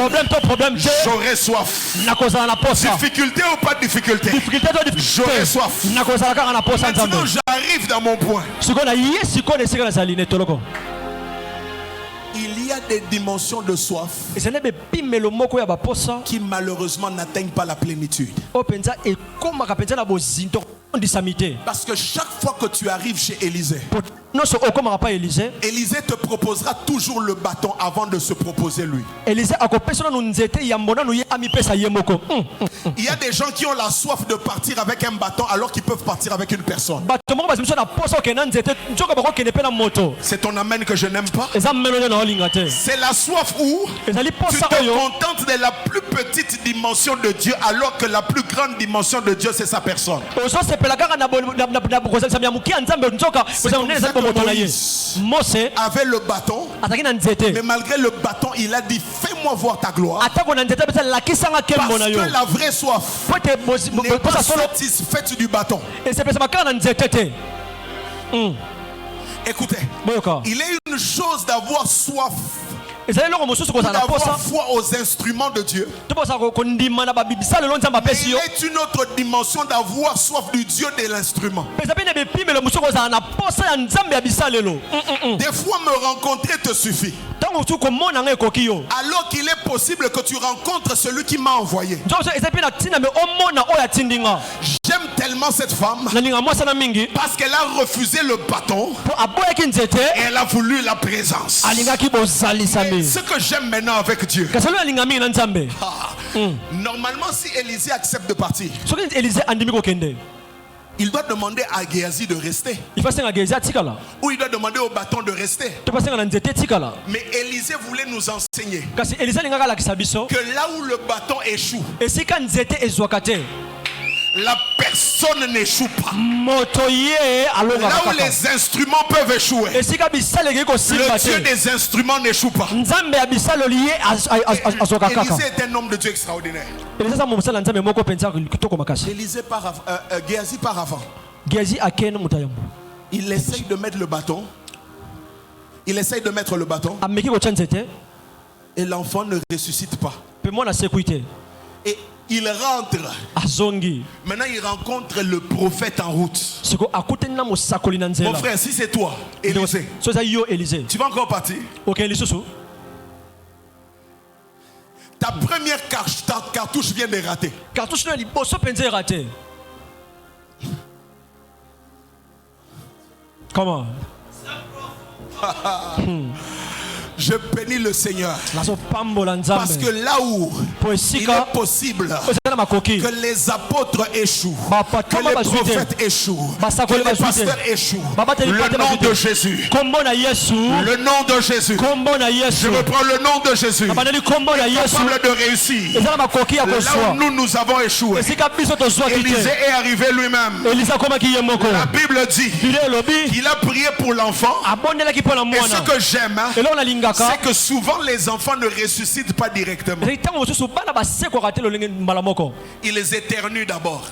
j'aurai soif. Difficulté ou pas de difficulté, j'aurai soif. Maintenant j'arrive dans mon point. Il y a des dimensions de soif qui malheureusement n'atteignent pas la plénitude. Parce que chaque fois que tu arrives chez Élisée, Élisée te proposera toujours le bâton avant de se proposer lui. Il y a des gens qui ont la soif de partir avec un bâton alors qu'ils peuvent partir avec une personne. C'est ton amen que je n'aime pas. C'est la soif où tu te contentes de la plus petite dimension de Dieu alors que la plus grande dimension de Dieu c'est sa personne. Moïse avait le bâton, mais malgré le bâton il a dit fais-moi voir ta gloire. Parce que la vraie soif n'est pas satisfaite du bâton. Écoutez, il est une chose d'avoir soif, d'avoir foi aux instruments de Dieu. Mais il est une autre dimension d'avoir soif du Dieu de l'instrument. Des fois me rencontrer te suffit. Alors qu'il est possible que tu rencontres celui qui m'a envoyé. J'aime tellement cette femme parce qu'elle a refusé le bâton et elle a voulu la présence. Et ce que j'aime maintenant avec Dieu, normalement si Élisée accepte de partir, il doit demander à Géasi de rester. Ou il doit demander au bâton de rester. Mais Élisée voulait nous enseigner que là où le bâton échoue, la personne n'échoue pas. Là où les instruments peuvent échouer, le Dieu des instruments n'échoue pas. Élisée est un homme de Dieu extraordinaire. Géasi part avant. Il essaye de mettre le bâton. Et l'enfant ne ressuscite pas. Et il rentre. Maintenant il rencontre le prophète en route. Mon frère, si c'est toi, Élisée, tu vas encore partir. Ta première cartouche vient de rater. Comment? Je bénis le Seigneur. Parce que là où il est possible que les apôtres échouent, que les prophètes échouent, que les pasteurs échouent, le nom de Jésus, le nom de Jésus, je reprends le nom de Jésus, est capable de réussir. Là où nous avons échoué, Élisée est arrivé lui-même. La Bible dit qu'il a prié pour l'enfant. Et ce que j'aime, c'est que souvent les enfants ne ressuscitent pas directement. Ils éternuent d'abord.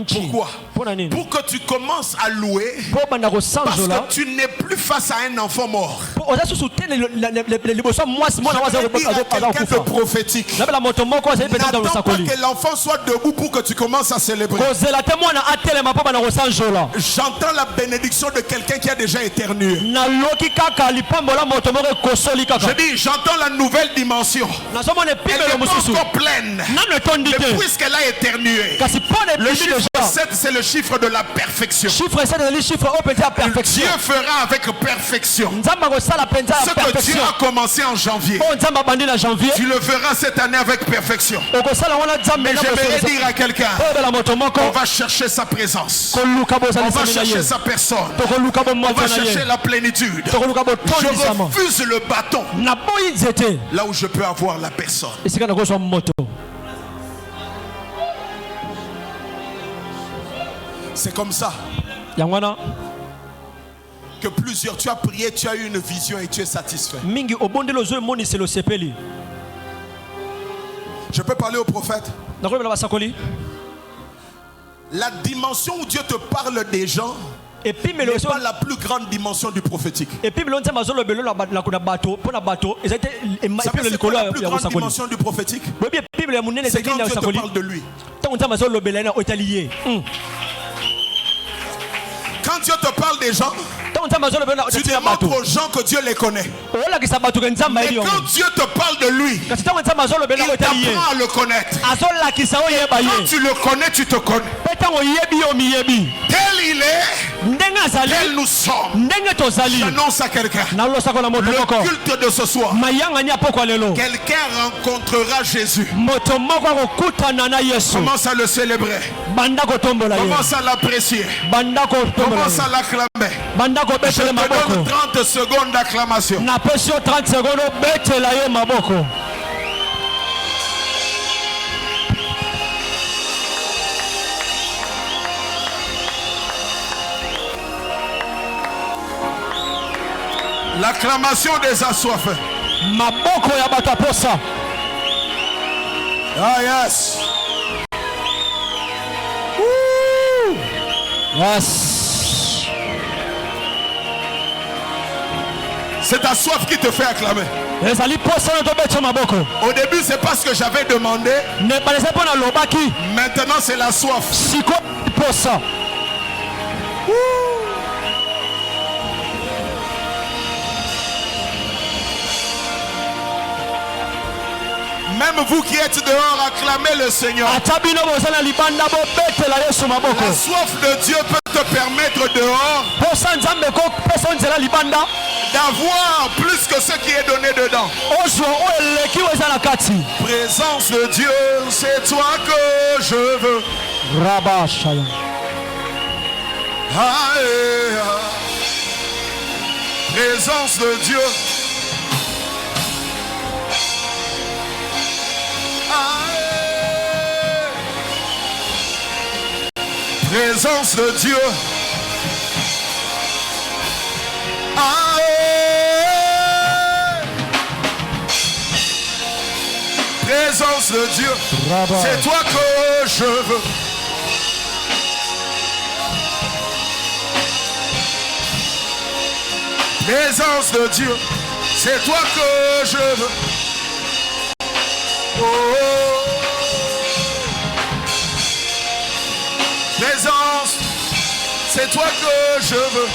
Pourquoi? Pour que tu commences à louer, parce que tu n'es plus face à un enfant mort. Ça veut dire à quelqu'un de prophétique. N'attends pas que l'enfant soit debout pour que tu commences à célébrer. J'entends la bénédiction de quelqu'un qui a déjà éternué. Je dis, j'entends la nouvelle dimension. Elle n'est pas encore pleine. Mais puisqu'elle a éternué, le chiffre 7, c'est le chiffre de la perfection. Dieu fera avec perfection ce que Dieu a commencé en janvier. Tu le feras cette année avec perfection. Mais j'aimerais dire à quelqu'un, on va chercher sa présence, on va chercher sa personne, on va chercher la plénitude. Je refuse le bâton là où je peux avoir la personne. C'est comme ça que plusieurs, tu as prié, tu as eu une vision et tu es satisfait. Je peux parler au prophète. La dimension où Dieu te parle des gens n'est pas la plus grande dimension du prophétique. C'est la plus grande dimension du prophétique. C'est quand Dieu te parle de lui. Quand Dieu te parle des gens, tu demandes aux gens que Dieu les connaît. Mais quand Dieu te parle de lui, il t'apprend à le connaître. Quand tu le connais, tu te connais. Tel il est, tel nous sommes. J'annonce à quelqu'un, le culte de ce soir, quelqu'un rencontrera Jésus. Commence à le célébrer. Commence à l'apprécier. Commence à l'acclamer. Je te donne 30 secondes d'acclamation. L'acclamation des assoiffés. Ah yes. Woo. Yes. C'est ta soif qui te fait acclamer. Au début, c'est parce que j'avais demandé. Maintenant, c'est la soif. Même vous qui êtes dehors, acclamez le Seigneur. La soif de Dieu peut te permettre dehors d'avoir plus que ce qui est donné dedans. Présence de Dieu, c'est toi que je veux. Présence de Dieu. Présence de Dieu. Présence de Dieu. C'est toi que je veux. Présence de Dieu. C'est toi que je veux. Oh. Présence, c'est toi que je veux.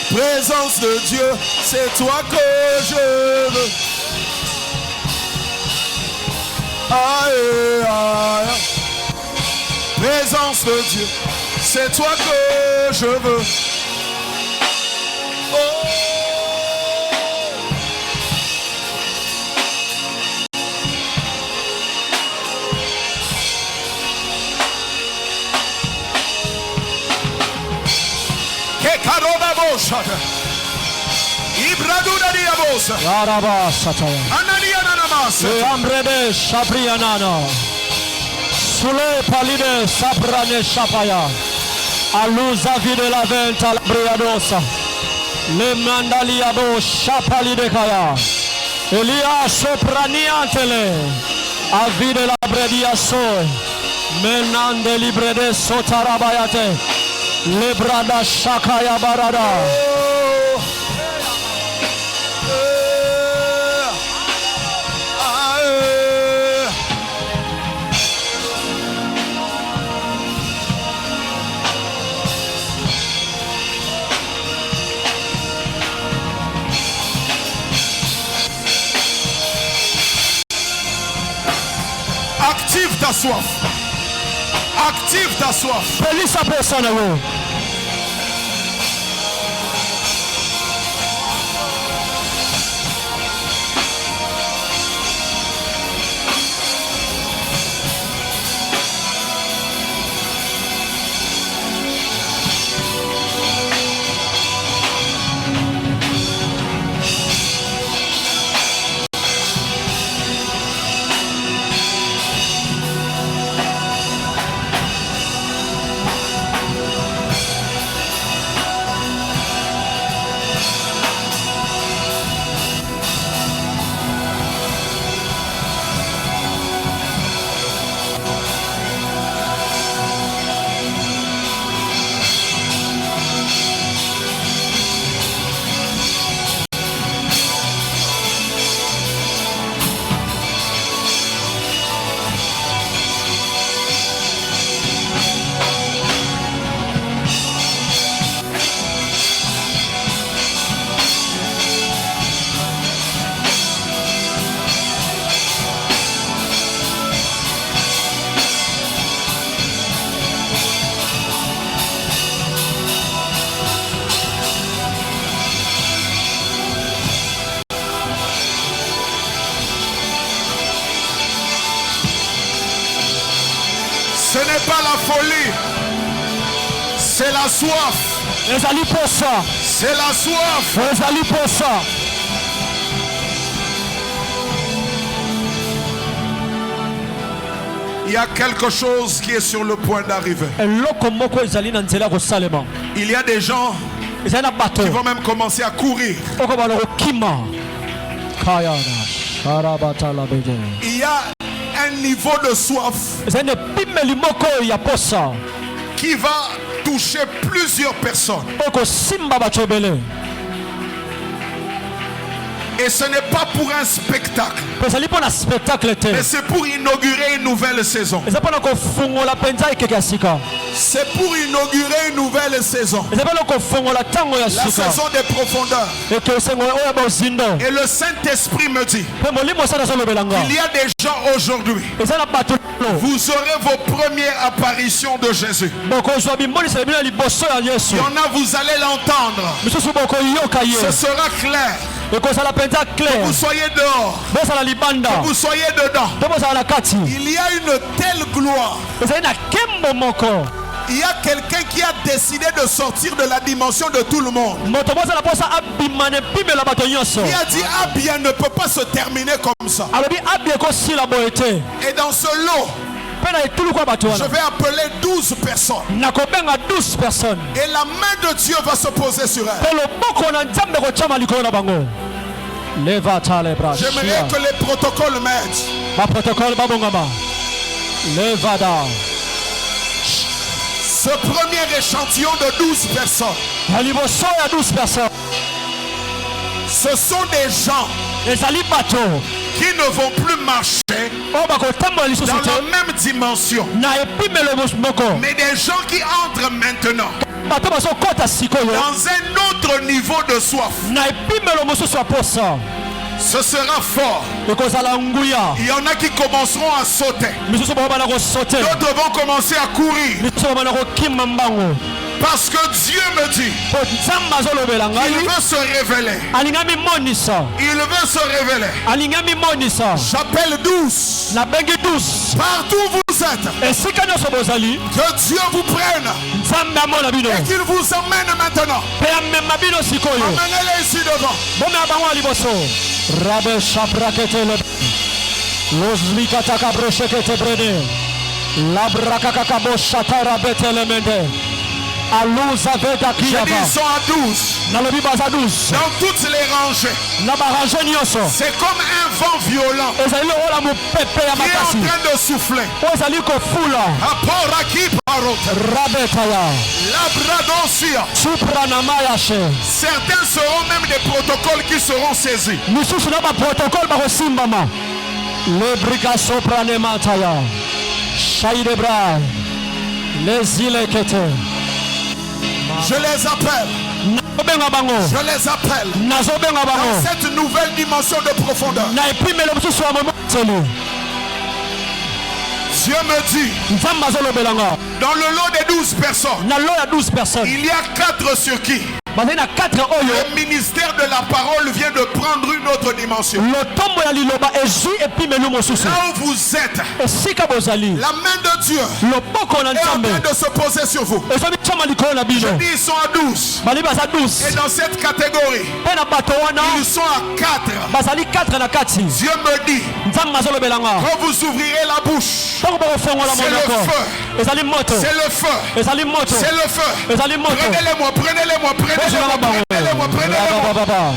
Présence de Dieu, c'est toi que je veux. Aïe, aïe. Présence de Dieu, c'est toi que je veux. Oh. Ibraduda diabosa. Anania nanamasa. Amrebe shabrianana. Sule palide sabrane shapaya. Aluza vide la venta la briadosa. Le mandaliado shapalide kaya. Elia sopraniantele. Avide la bredia soy. Menande libre de sotarabayate. Le brada shakaya barada. Active ta soif. Active ta soif. Feliz a persona. Ce n'est pas la folie, c'est la soif. C'est la soif. Il y a quelque chose qui est sur le point d'arriver. Il y a des gens qui vont même commencer à courir. Il y a un niveau de soif qui va toucher plusieurs personnes. Et ce n'est pas pour un spectacle, mais c'est pour inaugurer une nouvelle saison. C'est pour inaugurer une nouvelle saison. La saison des profondeurs. Et le Saint-Esprit me dit, il y a des gens aujourd'hui, vous aurez vos premières apparitions de Jésus. Il y en a, vous allez l'entendre. Ce sera clair. Que vous soyez dehors, que vous soyez dedans. Il y a une telle gloire. Il y a quelqu'un qui a décidé de sortir de la dimension de tout le monde. Il a dit Abia ne peut pas se terminer comme ça. Et dans ce lot, je vais appeler 12 personnes. Et la main de Dieu va se poser sur elles. J'aimerais que les protocoles m'aident. Ce premier échantillon de 12 personnes, ce sont des gens qui ne vont plus marcher dans la même dimension, mais des gens qui entrent maintenant dans un autre niveau de soif. Ce sera fort. Il y en a qui commenceront à sauter. D'autres vont commencer à courir. Parce que Dieu me dit, il veut se révéler. Il veut se révéler. J'appelle 12. Partout où vous êtes, que Dieu vous prenne et qu'il vous emmène maintenant. Emmenez-les ici devant. La brakakakabo shatara betelemende. J'ai dit ils sont à 12. Dans toutes les rangées. C'est comme un vent violent qui est en train de souffler. Certains seront même des protocoles qui seront saisis. Je les appelle. Je les appelle dans cette nouvelle dimension de profondeur. Dieu me dit, dans le lot des 12 personnes, il y a 4 sur qui le ministère de la parole vient de prendre une autre dimension. Là où vous êtes, la main de Dieu est en train de se poser sur vous. Je dis ils sont à 12. Et dans cette catégorie, ils sont à 4. Dieu me dit, quand vous ouvrirez la bouche, c'est le feu. C'est le feu. C'est le feu. Prenez-les-moi, prenez-les-moi, prenez-les-moi. Prenez-les-moi, prenez-les-moi.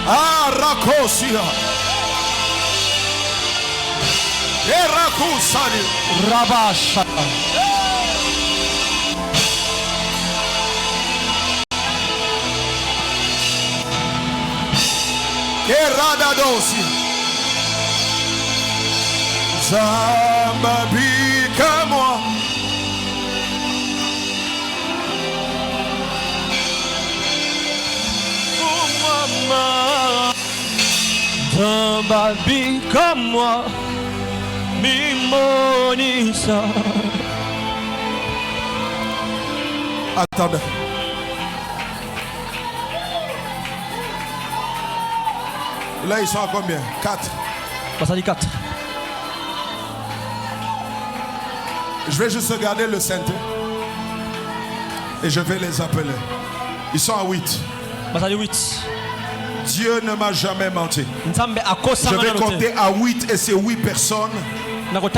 Ah, Rakosia. Erakusari. Rabasha. Eradadosi. Zambabika moi. Oh maman. Zambabika moi. Mimonisa. Attendez. Là, ils sont à combien? 4. Ça dit 4. Je vais juste regarder le synthé. Et je vais les appeler. Ils sont à 8. Ça dit 8. Dieu ne m'a jamais menti. Je vais compter à 8 et ces 8 personnes. La main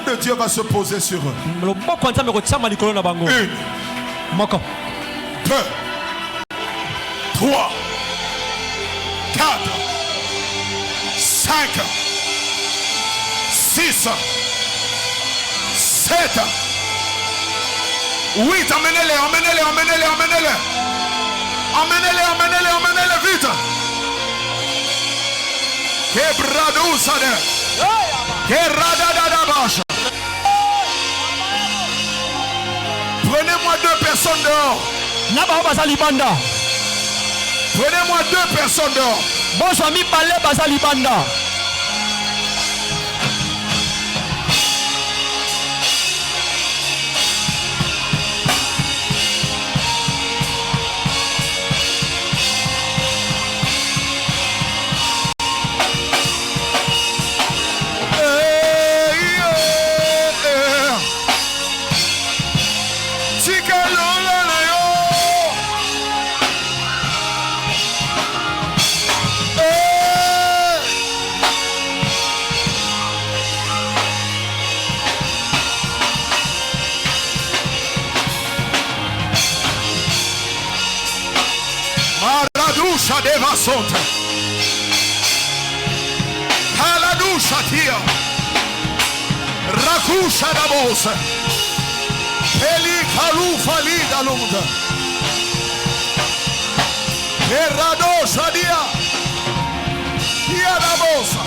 de Dieu va se poser sur eux. 1, 2, 3, 4, 5, 6, 7, 8. Emmenez-les, emmenez-les, emmenez-les, emmenez-les. Emmenez-les, emmenez-les, emmenez-les vite. Kebradoussade. Keradadadabasha. Prenez-moi 2 personnes dehors. Prenez-moi 2 personnes dehors. Bonjour, ami Balé Bazalibanda. Maradusha deva sonta. Haladusha tia. Rakusha da bolsa. Eli kalufa lida lunda. Erradosha dia. Dia da bolsa.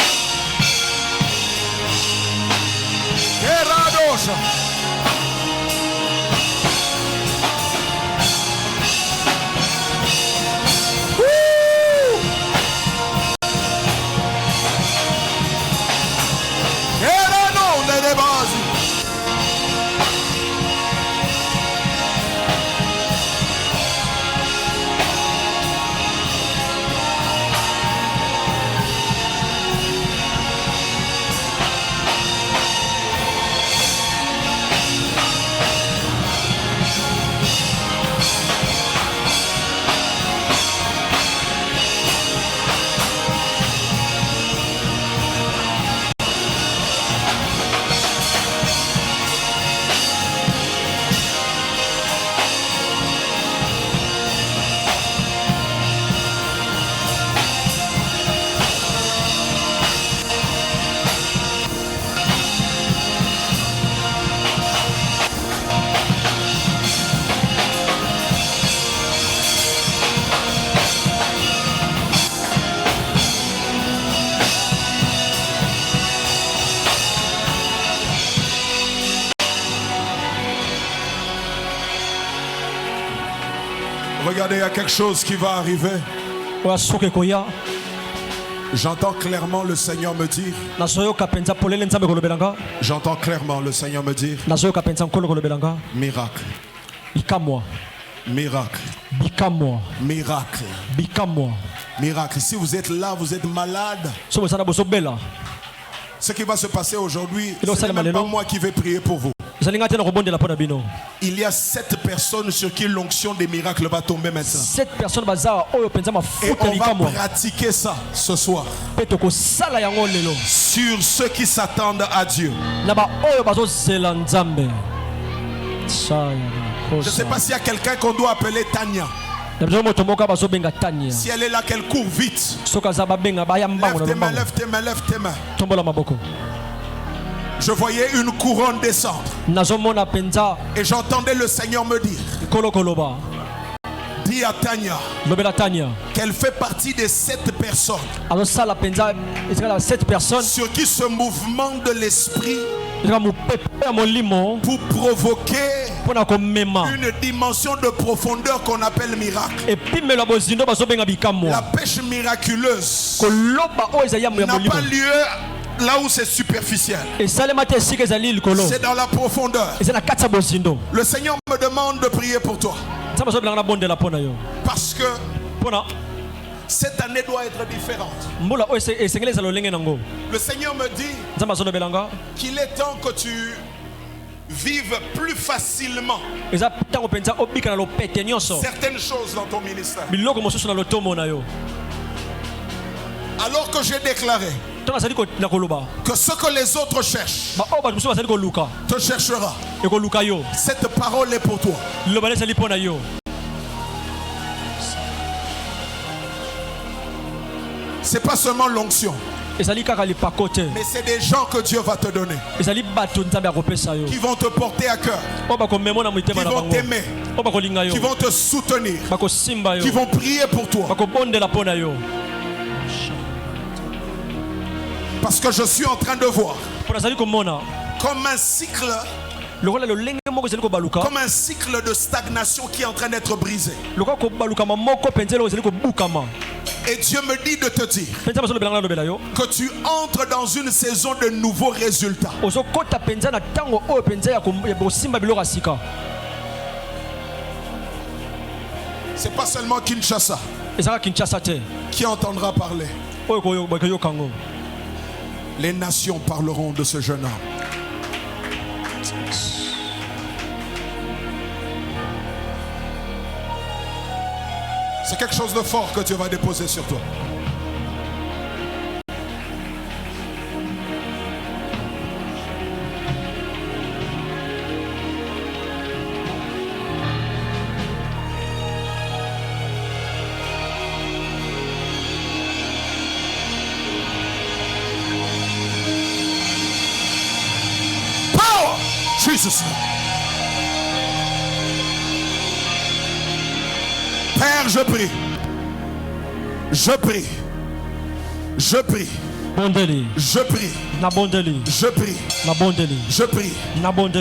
Erradosha. Regardez, il y a quelque chose qui va arriver. J'entends clairement le Seigneur me dire. J'entends clairement le Seigneur me dire. Miracle. Miracle. Miracle. Miracle. Si vous êtes là, vous êtes malade. Ce qui va se passer aujourd'hui, ce n'est même pas moi qui vais prier pour vous. Il y a 7 personnes sur qui l'onction des miracles va tomber maintenant. 7 personnes et on va pratiquer ça ce soir. Sur ceux qui s'attendent à Dieu. Je ne sais pas s'il y a quelqu'un qu'on doit appeler Tania. Si elle est là, qu'elle court vite. Lève tes mains, lève tes mains, lève tes mains. Je voyais une couronne descendre. Et j'entendais le Seigneur me dire. Dis à Tania qu'elle fait partie des 7 personnes sur qui ce mouvement de l'esprit pour provoquer une dimension de profondeur qu'on appelle miracle. La pêche miraculeuse n'a pas lieu là où c'est superficiel. C'est dans la profondeur. Le Seigneur me demande de prier pour toi. Parce que cette année doit être différente. Le Seigneur me dit qu'il est temps que tu vives plus facilement certaines choses dans ton ministère. Alors que j'ai déclaré que ce que les autres cherchent te cherchera. Cette parole est pour toi. C'est pas seulement l'onction, mais c'est des gens que Dieu va te donner qui vont te porter à cœur, qui vont t'aimer, qui vont te soutenir, qui vont prier pour toi. Parce que je suis en train de voir comme un cycle de stagnation qui est en train d'être brisé. Et Dieu me dit de te dire que tu entres dans une saison de nouveaux résultats. C'est pas seulement Kinshasa qui entendra parler. Les nations parleront de ce jeune homme. C'est quelque chose de fort que Dieu va déposer sur toi. Power! Jesus. Père, je prie. Je prie. Je prie. Je prie. Je prie. Je prie.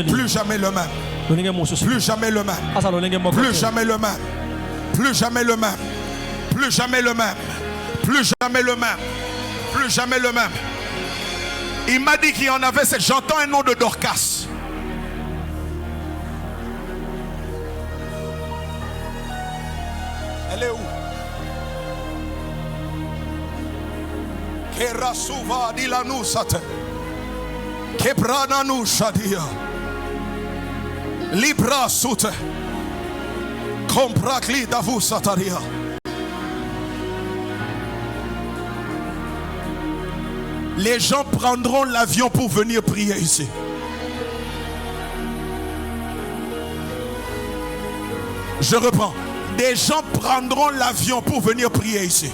Plus jamais le même. Plus jamais le même. Plus jamais le même. Plus jamais le même. Plus jamais le même. Plus jamais le même. Plus jamais le même. Il m'a dit qu'il y en avait. J'entends un nom de Dorcas. Elle est où? Kerasuva dilanusate. Kebrananu shadia. Libra sute. Comprakli davusataria. Les gens prendront l'avion pour venir prier ici. Je reprends. Des gens prendront l'avion pour venir prier ici.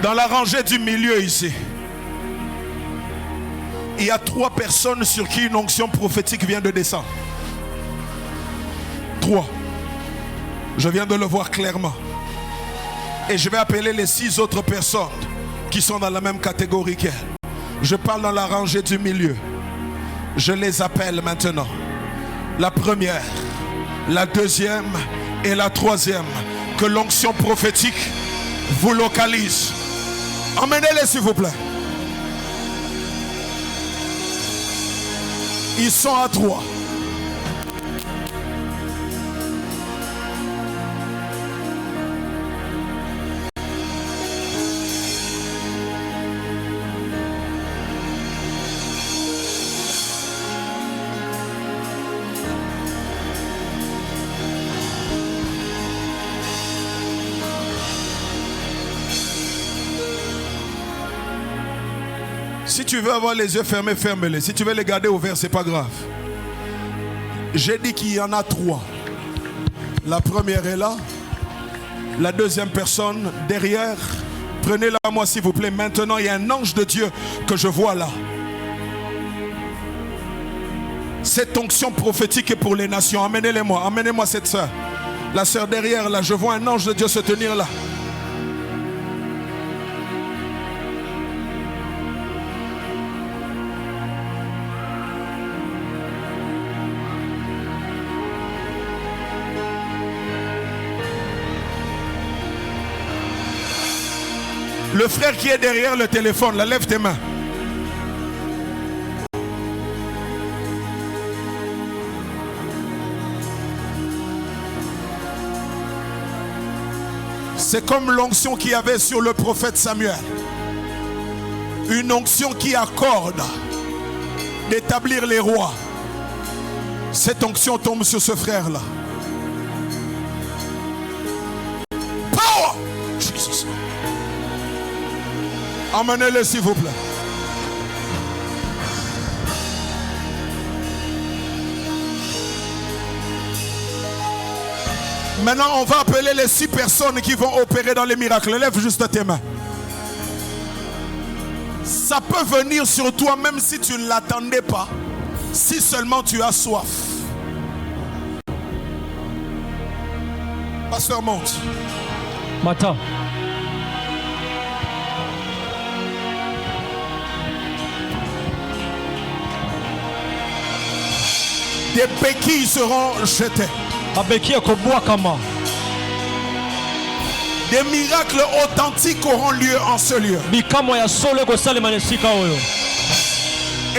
Dans la rangée du milieu ici, il y a 3 personnes sur qui une onction prophétique vient de descendre. 3. Je viens de le voir clairement. Et je vais appeler les 6 autres personnes qui sont dans la même catégorie qu'elle. Je parle dans la rangée du milieu. Je les appelle maintenant. La première, la deuxième et la troisième. Que l'onction prophétique vous localise. Emmenez-les s'il vous plaît. Ils sont à 3. Si tu veux avoir les yeux fermés, ferme-les. Si tu veux les garder ouverts, c'est pas grave. J'ai dit qu'il y en a 3. La première est là. La deuxième personne derrière. Prenez-la à moi s'il vous plaît. Maintenant, il y a un ange de Dieu que je vois là. Cette onction prophétique est pour les nations. Emmenez-les-moi. Emmenez-moi cette soeur. La soeur derrière là. Je vois un ange de Dieu se tenir là. Le frère qui est derrière le téléphone, là, lève tes mains. C'est comme l'onction qu'il y avait sur le prophète Samuel. Une onction qui accorde d'établir les rois. Cette onction tombe sur ce frère-là. Power! Jesus. Emmenez-le s'il vous plaît. Maintenant, on va appeler les 6 personnes qui vont opérer dans les miracles. Lève juste tes mains. Ça peut venir sur toi même si tu ne l'attendais pas. Si seulement tu as soif. Pasteur, monte. Matin. Des béquilles seront jetées. Des miracles authentiques auront lieu en ce lieu. Et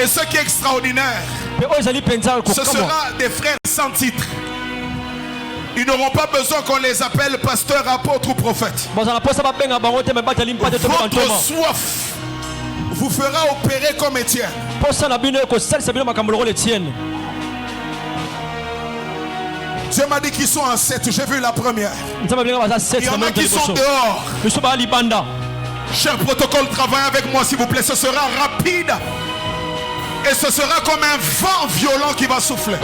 ce qui est extraordinaire, ce sera des frères sans titre. Ils n'auront pas besoin qu'on les appelle pasteur, apôtre ou prophète. Votre soif vous fera opérer comme Étienne. Dieu m'a dit qu'ils sont en 7. J'ai vu la première. Il y en a qui sont dehors. Cher protocole, travaillez avec moi s'il vous plaît. Ce sera rapide. Et ce sera comme un vent violent qui va souffler.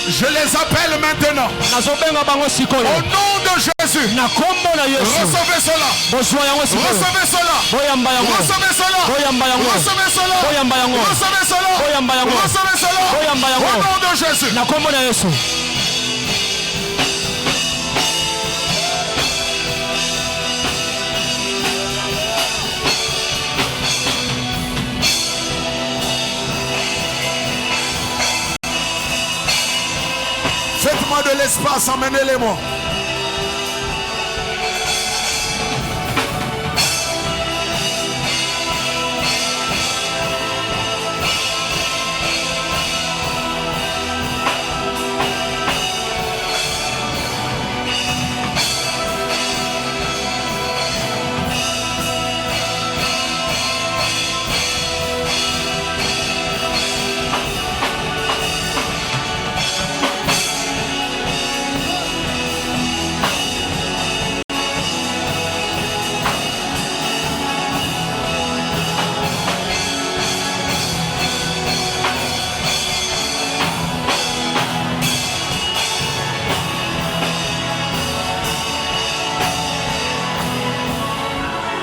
Je les appelle maintenant. Au nom de Jésus. Recevez cela. Recevez cela. Recevez cela. Recevez cela. Recevez cela. Recevez cela. Au nom de Jésus. Faites-moi de l'espace, emmenez-les-moi.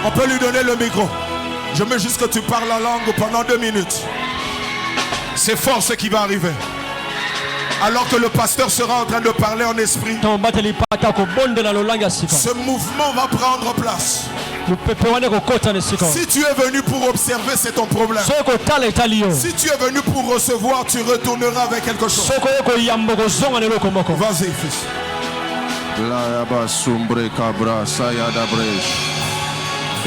On peut lui donner le micro. Je veux juste que tu parles en langue pendant 2 minutes. C'est fort ce qui va arriver. Alors que le pasteur sera en train de parler en esprit, ce mouvement va prendre place. Si tu es venu pour observer, c'est ton problème. Si tu es venu pour recevoir, tu retourneras avec quelque chose. Vas-y, fils.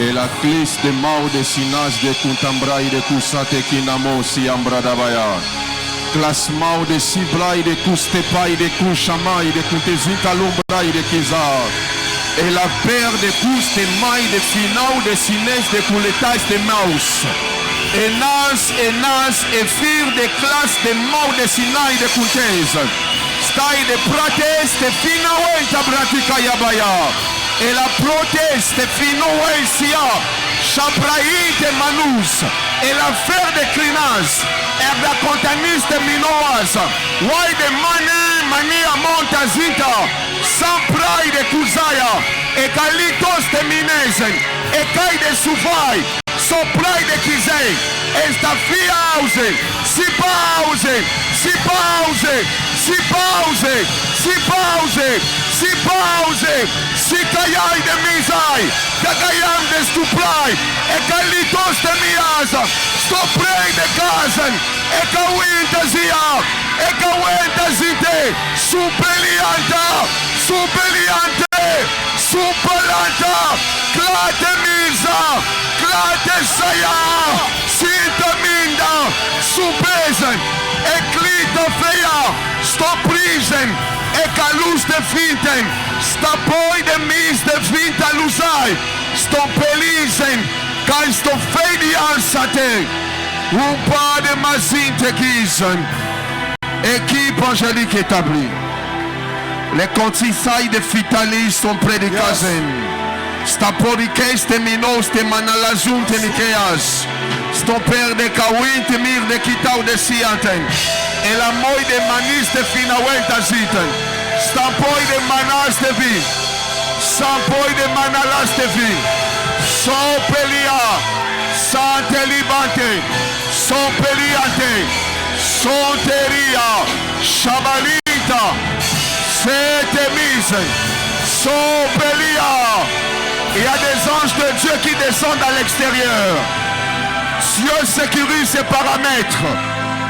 Et la clisse de Mao de Sinas de Kuntambra et de Kusate Kinamo Siambradabaya. Classement de Sibla et de Kustepa et de Kushama et de Kuntezita Lombra et de Kizar. Et la paire de Kustema et de Finao de Sines de Kuletas de Maus. Et Nas et Fir de classe de Mao de Sina et de Kuntez. Stai de Prates de Finao et Tabratika Yabaya. Et la proteste Finoesia, Chabraï de Manous, et la fer de Clinas, et la contanis de Minoas, Wai de Mania Montazita, Samprai de Kuzaya, et Kalitos de Minesen, et Kai de Soufai, Soprai de Kizei, et Stafiause, si pause, si pause, si pause, si pause, si pause, si Kayai de Mizai, Kagayam de Stuprai, et Kalitos de Miaza, Stoprei de Kazen, et Kawintazia, et Kawentazite, Supelianta, Supeliante, Supelanta, Klate Miza, Klate Saya, Sita Minda, Subezen, Eklita Feia, Stoprisen, Ekalus de Finten, Stapoi de Mis de Finta Luzai, Stopelisen, Kalstofedian Sate, Upa de Mazinte Kisen, équipe angélique établie. Les contisailles de Fitalis sont près de Kazen. Staporikes de Minos de Manalazun de Nikeas. Stopper de Kawin de Mir de Kitao de Sianten. Et la moille de Manis de Finawel Taziten. Stampoi de Manas de Vie. Sampoi de Manalas de Vie. Sopelia. Santelibante. Sopeliante. Sonteria. Shabalita. Setemise. Sopelia. Il y a des anges de Dieu qui descendent à l'extérieur. Dieu sécurise ses paramètres.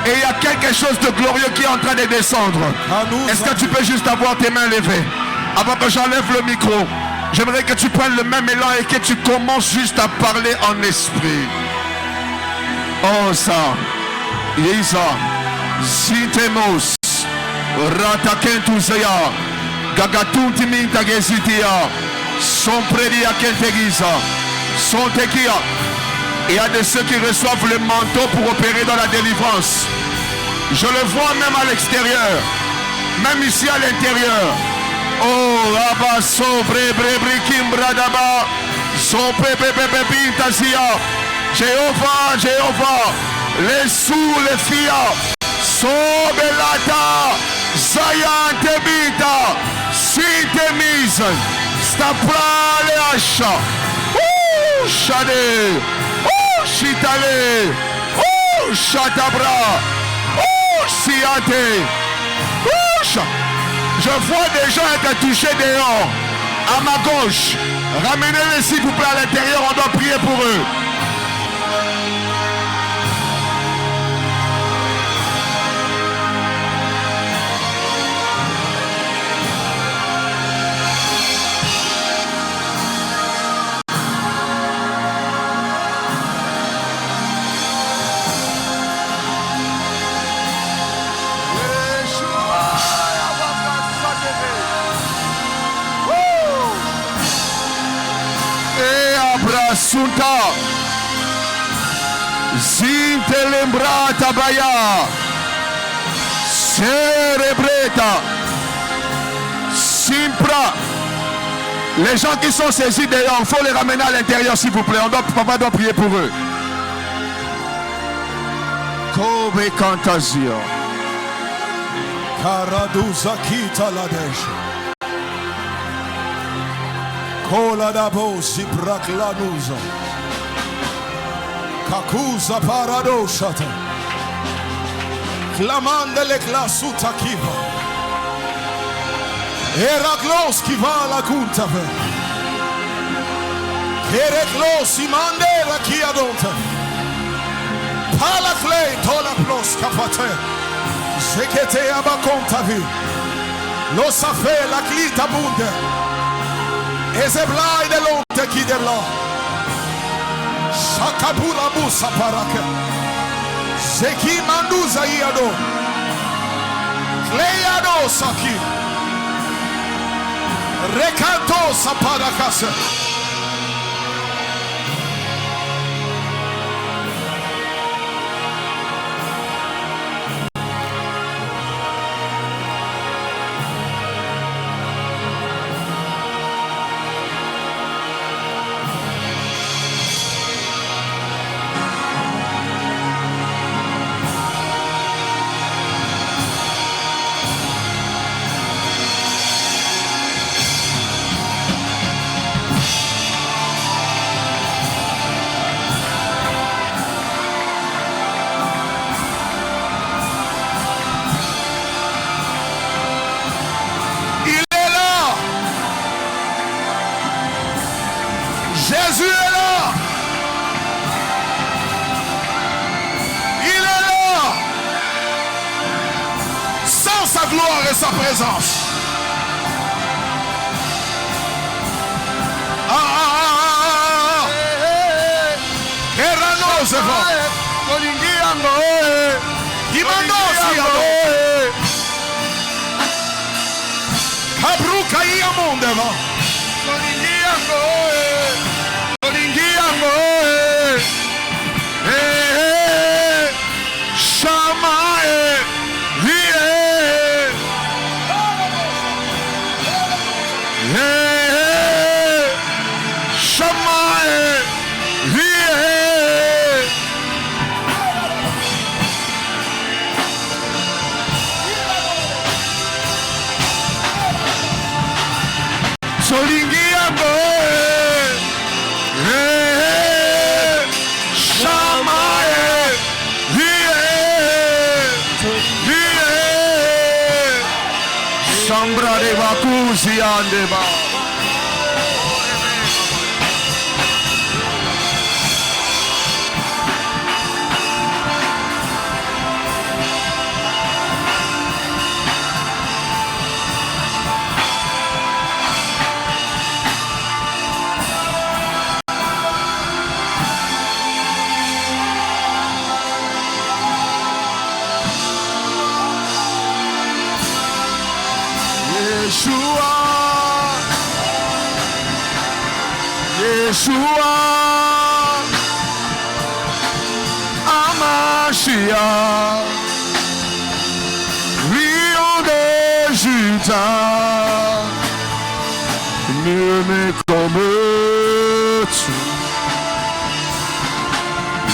Et il y a quelque chose de glorieux qui est en train de descendre. Est-ce que tu peux juste avoir tes mains levées? Avant que j'enlève le micro, j'aimerais que tu prennes le même élan et que tu commences juste à parler en esprit. Oh ça. Isa. Zitemos. Ratakentuzaya. Gagatunti mintagezitia. Son prédia kentegiza. Son tekia. Il y a de ceux qui reçoivent le manteau pour opérer dans la délivrance. Je le vois même à l'extérieur. Même ici à l'intérieur. Oh, Abba, sobre, brebrikim, bradaba. Sobre, bébé, bintazia. Jéhovah, Jéhovah. Les sous, les filles. Sobelata. Zayan, tebita. Sitemise. Stapra, le hacha. Ouh, chade. Chitale, oh Chatabra, oh Siate, oh. Je vois des gens être touchés dehors, à ma gauche. Ramenez-les s'il vous plaît à l'intérieur, on doit prier pour eux. Sunta Zintelembrata Baya Cerebreta Simpra. Les gens qui sont saisis dehors, il faut les ramener à l'intérieur s'il vous plaît. Papa doit prier pour eux. Kobe Kantazia Karaduzaki Taladesh Kola da bosi braklanuza. Kakuza paradoshata. Clamande le clasuta kiva. Eraglos kiva la kuntave. Ereglos imandera kiadonte. Palafle tola plos kafate. Zekete abakontavi. Lo safe la clita bunde. Ezeblai de lonte ki de la. Shakabula musa parake. Zeki manduza iado. Cleado saki. Recanto saparakase. Jésus est là. Il est là. Sans sa gloire et sa présence. Sambra de Bakusi andeba. Yeshua, Amashia, Lion de Juda, nul comme tu.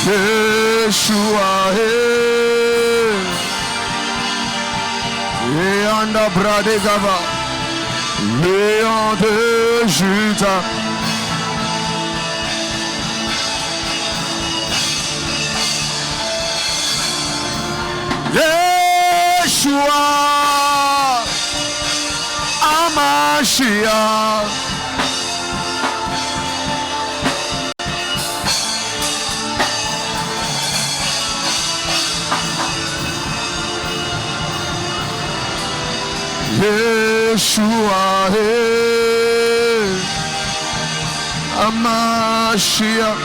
Yeshua, et Andabra de Gava, Lion de Juda. Yeshua, Amashiach, Yeshua, Amashiach.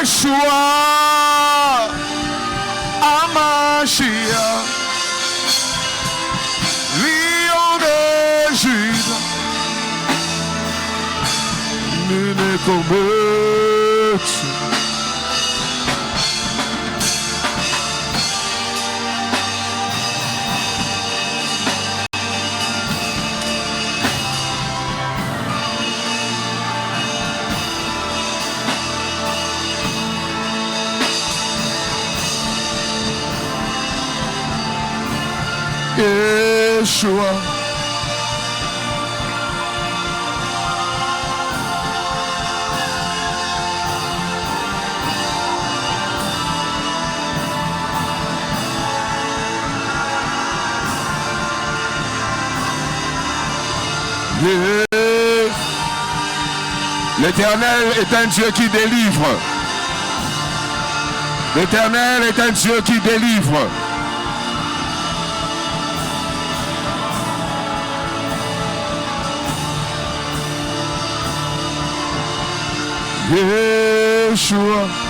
Yeshua, Amashia, Lion de Juda, nul n'est comme tu. Yeshua. L'Éternel est un Dieu qui délivre. L'Éternel est un Dieu qui délivre. Yeshua.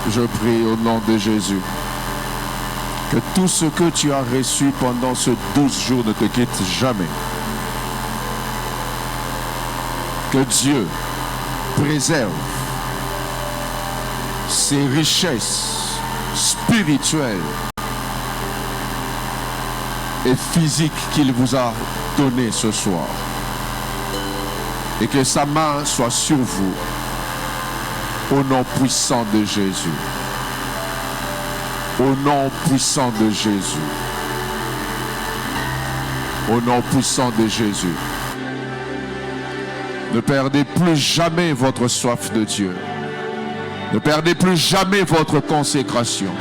Je prie au nom de Jésus que tout ce que tu as reçu pendant ce 12 jours ne te quitte jamais. Que Dieu préserve ces richesses spirituelles et physiques qu'il vous a données ce soir. Et que sa main soit sur vous au nom puissant de Jésus. Au nom puissant de Jésus. Au nom puissant de Jésus. Ne perdez plus jamais votre soif de Dieu. Ne perdez plus jamais votre consécration.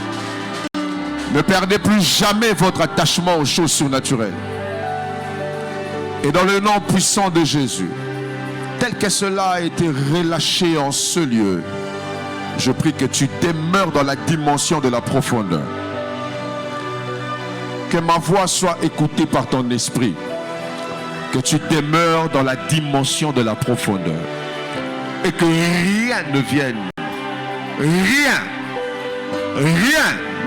Ne perdez plus jamais votre attachement aux choses surnaturelles. Et dans le nom puissant de Jésus, tel que cela a été relâché en ce lieu, je prie que tu demeures dans la dimension de la profondeur. Que ma voix soit écoutée par ton esprit. Que tu demeures dans la dimension de la profondeur. Et que rien ne vienne, rien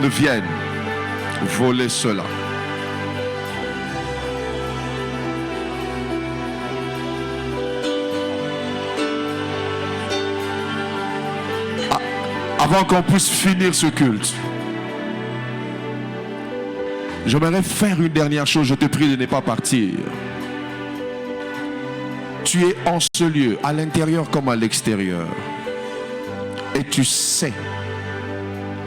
ne vienne voler cela. Avant qu'on puisse finir ce culte, j'aimerais faire une dernière chose. Je te prie de ne pas partir. Tu es en ce lieu, à l'intérieur comme à l'extérieur. Et tu sais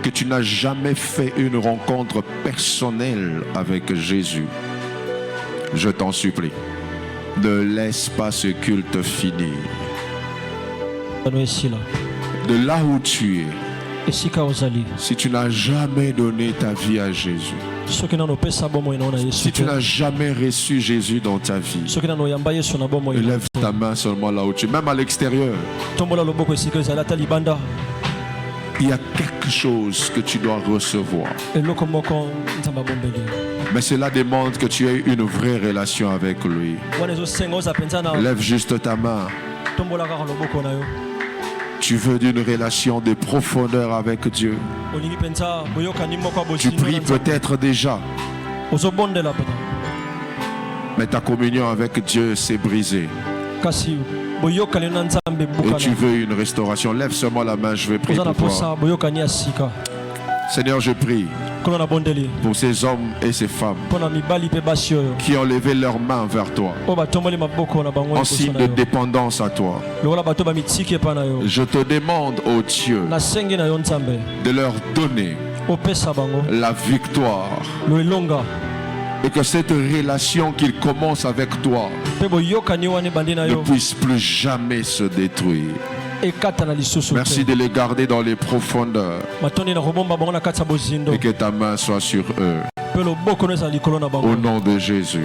que tu n'as jamais fait une rencontre personnelle avec Jésus. Je t'en supplie, ne laisse pas ce culte finir. De là où tu es, si tu n'as jamais donné ta vie à Jésus, si tu n'as jamais reçu Jésus dans ta vie, lève ta main seulement là où tu es, même à l'extérieur. Il y a quelque chose que tu dois recevoir. Mais cela demande que tu aies une vraie relation avec lui. Lève juste ta main. Tu veux d'une relation de profondeur avec Dieu. Tu pries peut-être déjà, mais ta communion avec Dieu s'est brisée. Et tu veux une restauration. Lève seulement la main, je vais prier pour toi. Seigneur, je prie pour ces hommes et ces femmes qui ont levé leurs mains vers toi en signe de dépendance à toi. Je te demande, ô Dieu, de leur donner la victoire et que cette relation qu'ils commencent avec toi ne puisse plus jamais se détruire. Merci de les garder dans les profondeurs et que ta main soit sur eux. Au nom de Jésus.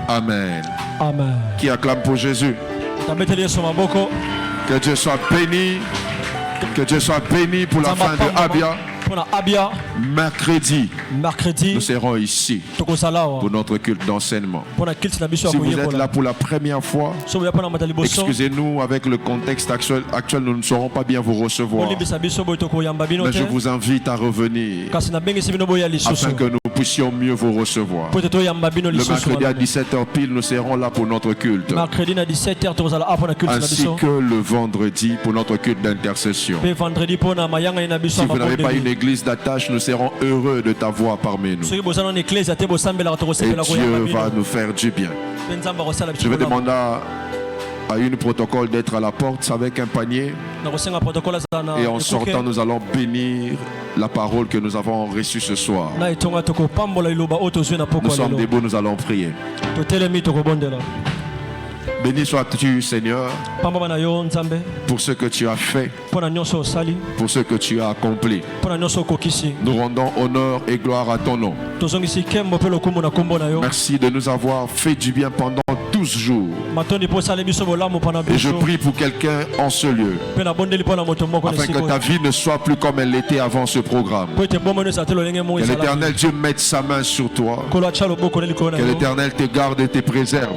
Amen. Amen. Qui acclame pour Jésus? Que Dieu soit béni. Que Dieu soit béni pour la fin de Abia. Mercredi, nous serons ici pour notre culte d'enseignement. Si vous êtes là pour la première fois, excusez-nous, avec le contexte actuel, nous ne saurons pas bien vous recevoir. Mais je vous invite à revenir afin que nous puissions mieux vous recevoir. Le mercredi à 17h pile, nous serons là pour notre culte. Ainsi que le vendredi pour notre culte d'intercession. Si vous n'avez pas une église d'attache, nous serons heureux de t'avoir parmi nous. Et Dieu va nous faire du bien. Je vais demander à une protocole d'être à la porte avec un panier. Et en sortant, nous allons bénir la parole que nous avons reçue ce soir. Nous sommes debout, nous allons prier. Béni sois-tu, Seigneur, pour ce que tu as fait, pour ce que tu as accompli. Nous rendons honneur et gloire à ton nom. Merci de nous avoir fait du bien pendant 12 jours. Et je prie pour quelqu'un en ce lieu, afin que ta vie ne soit plus comme elle était avant ce programme. Que l'Éternel Dieu mette sa main sur toi. Que l'Éternel te garde et te préserve.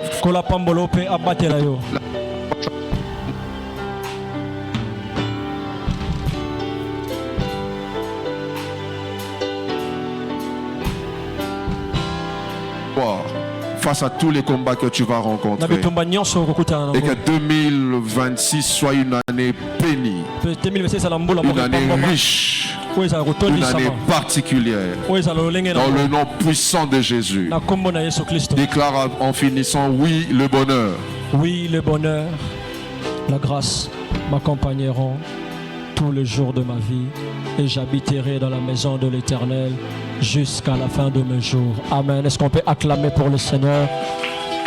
face à tous les combats que tu vas rencontrer. Et que 2026 soit une année bénie, une année riche, une année particulière. Dans le nom puissant de Jésus, déclare en finissant: oui, le bonheur. Oui, le bonheur, la grâce m'accompagneront tous les jours de ma vie et j'habiterai dans la maison de l'Éternel jusqu'à la fin de mes jours. Amen. Est-ce qu'on peut acclamer pour le Seigneur?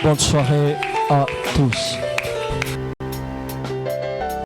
Bonne soirée à tous.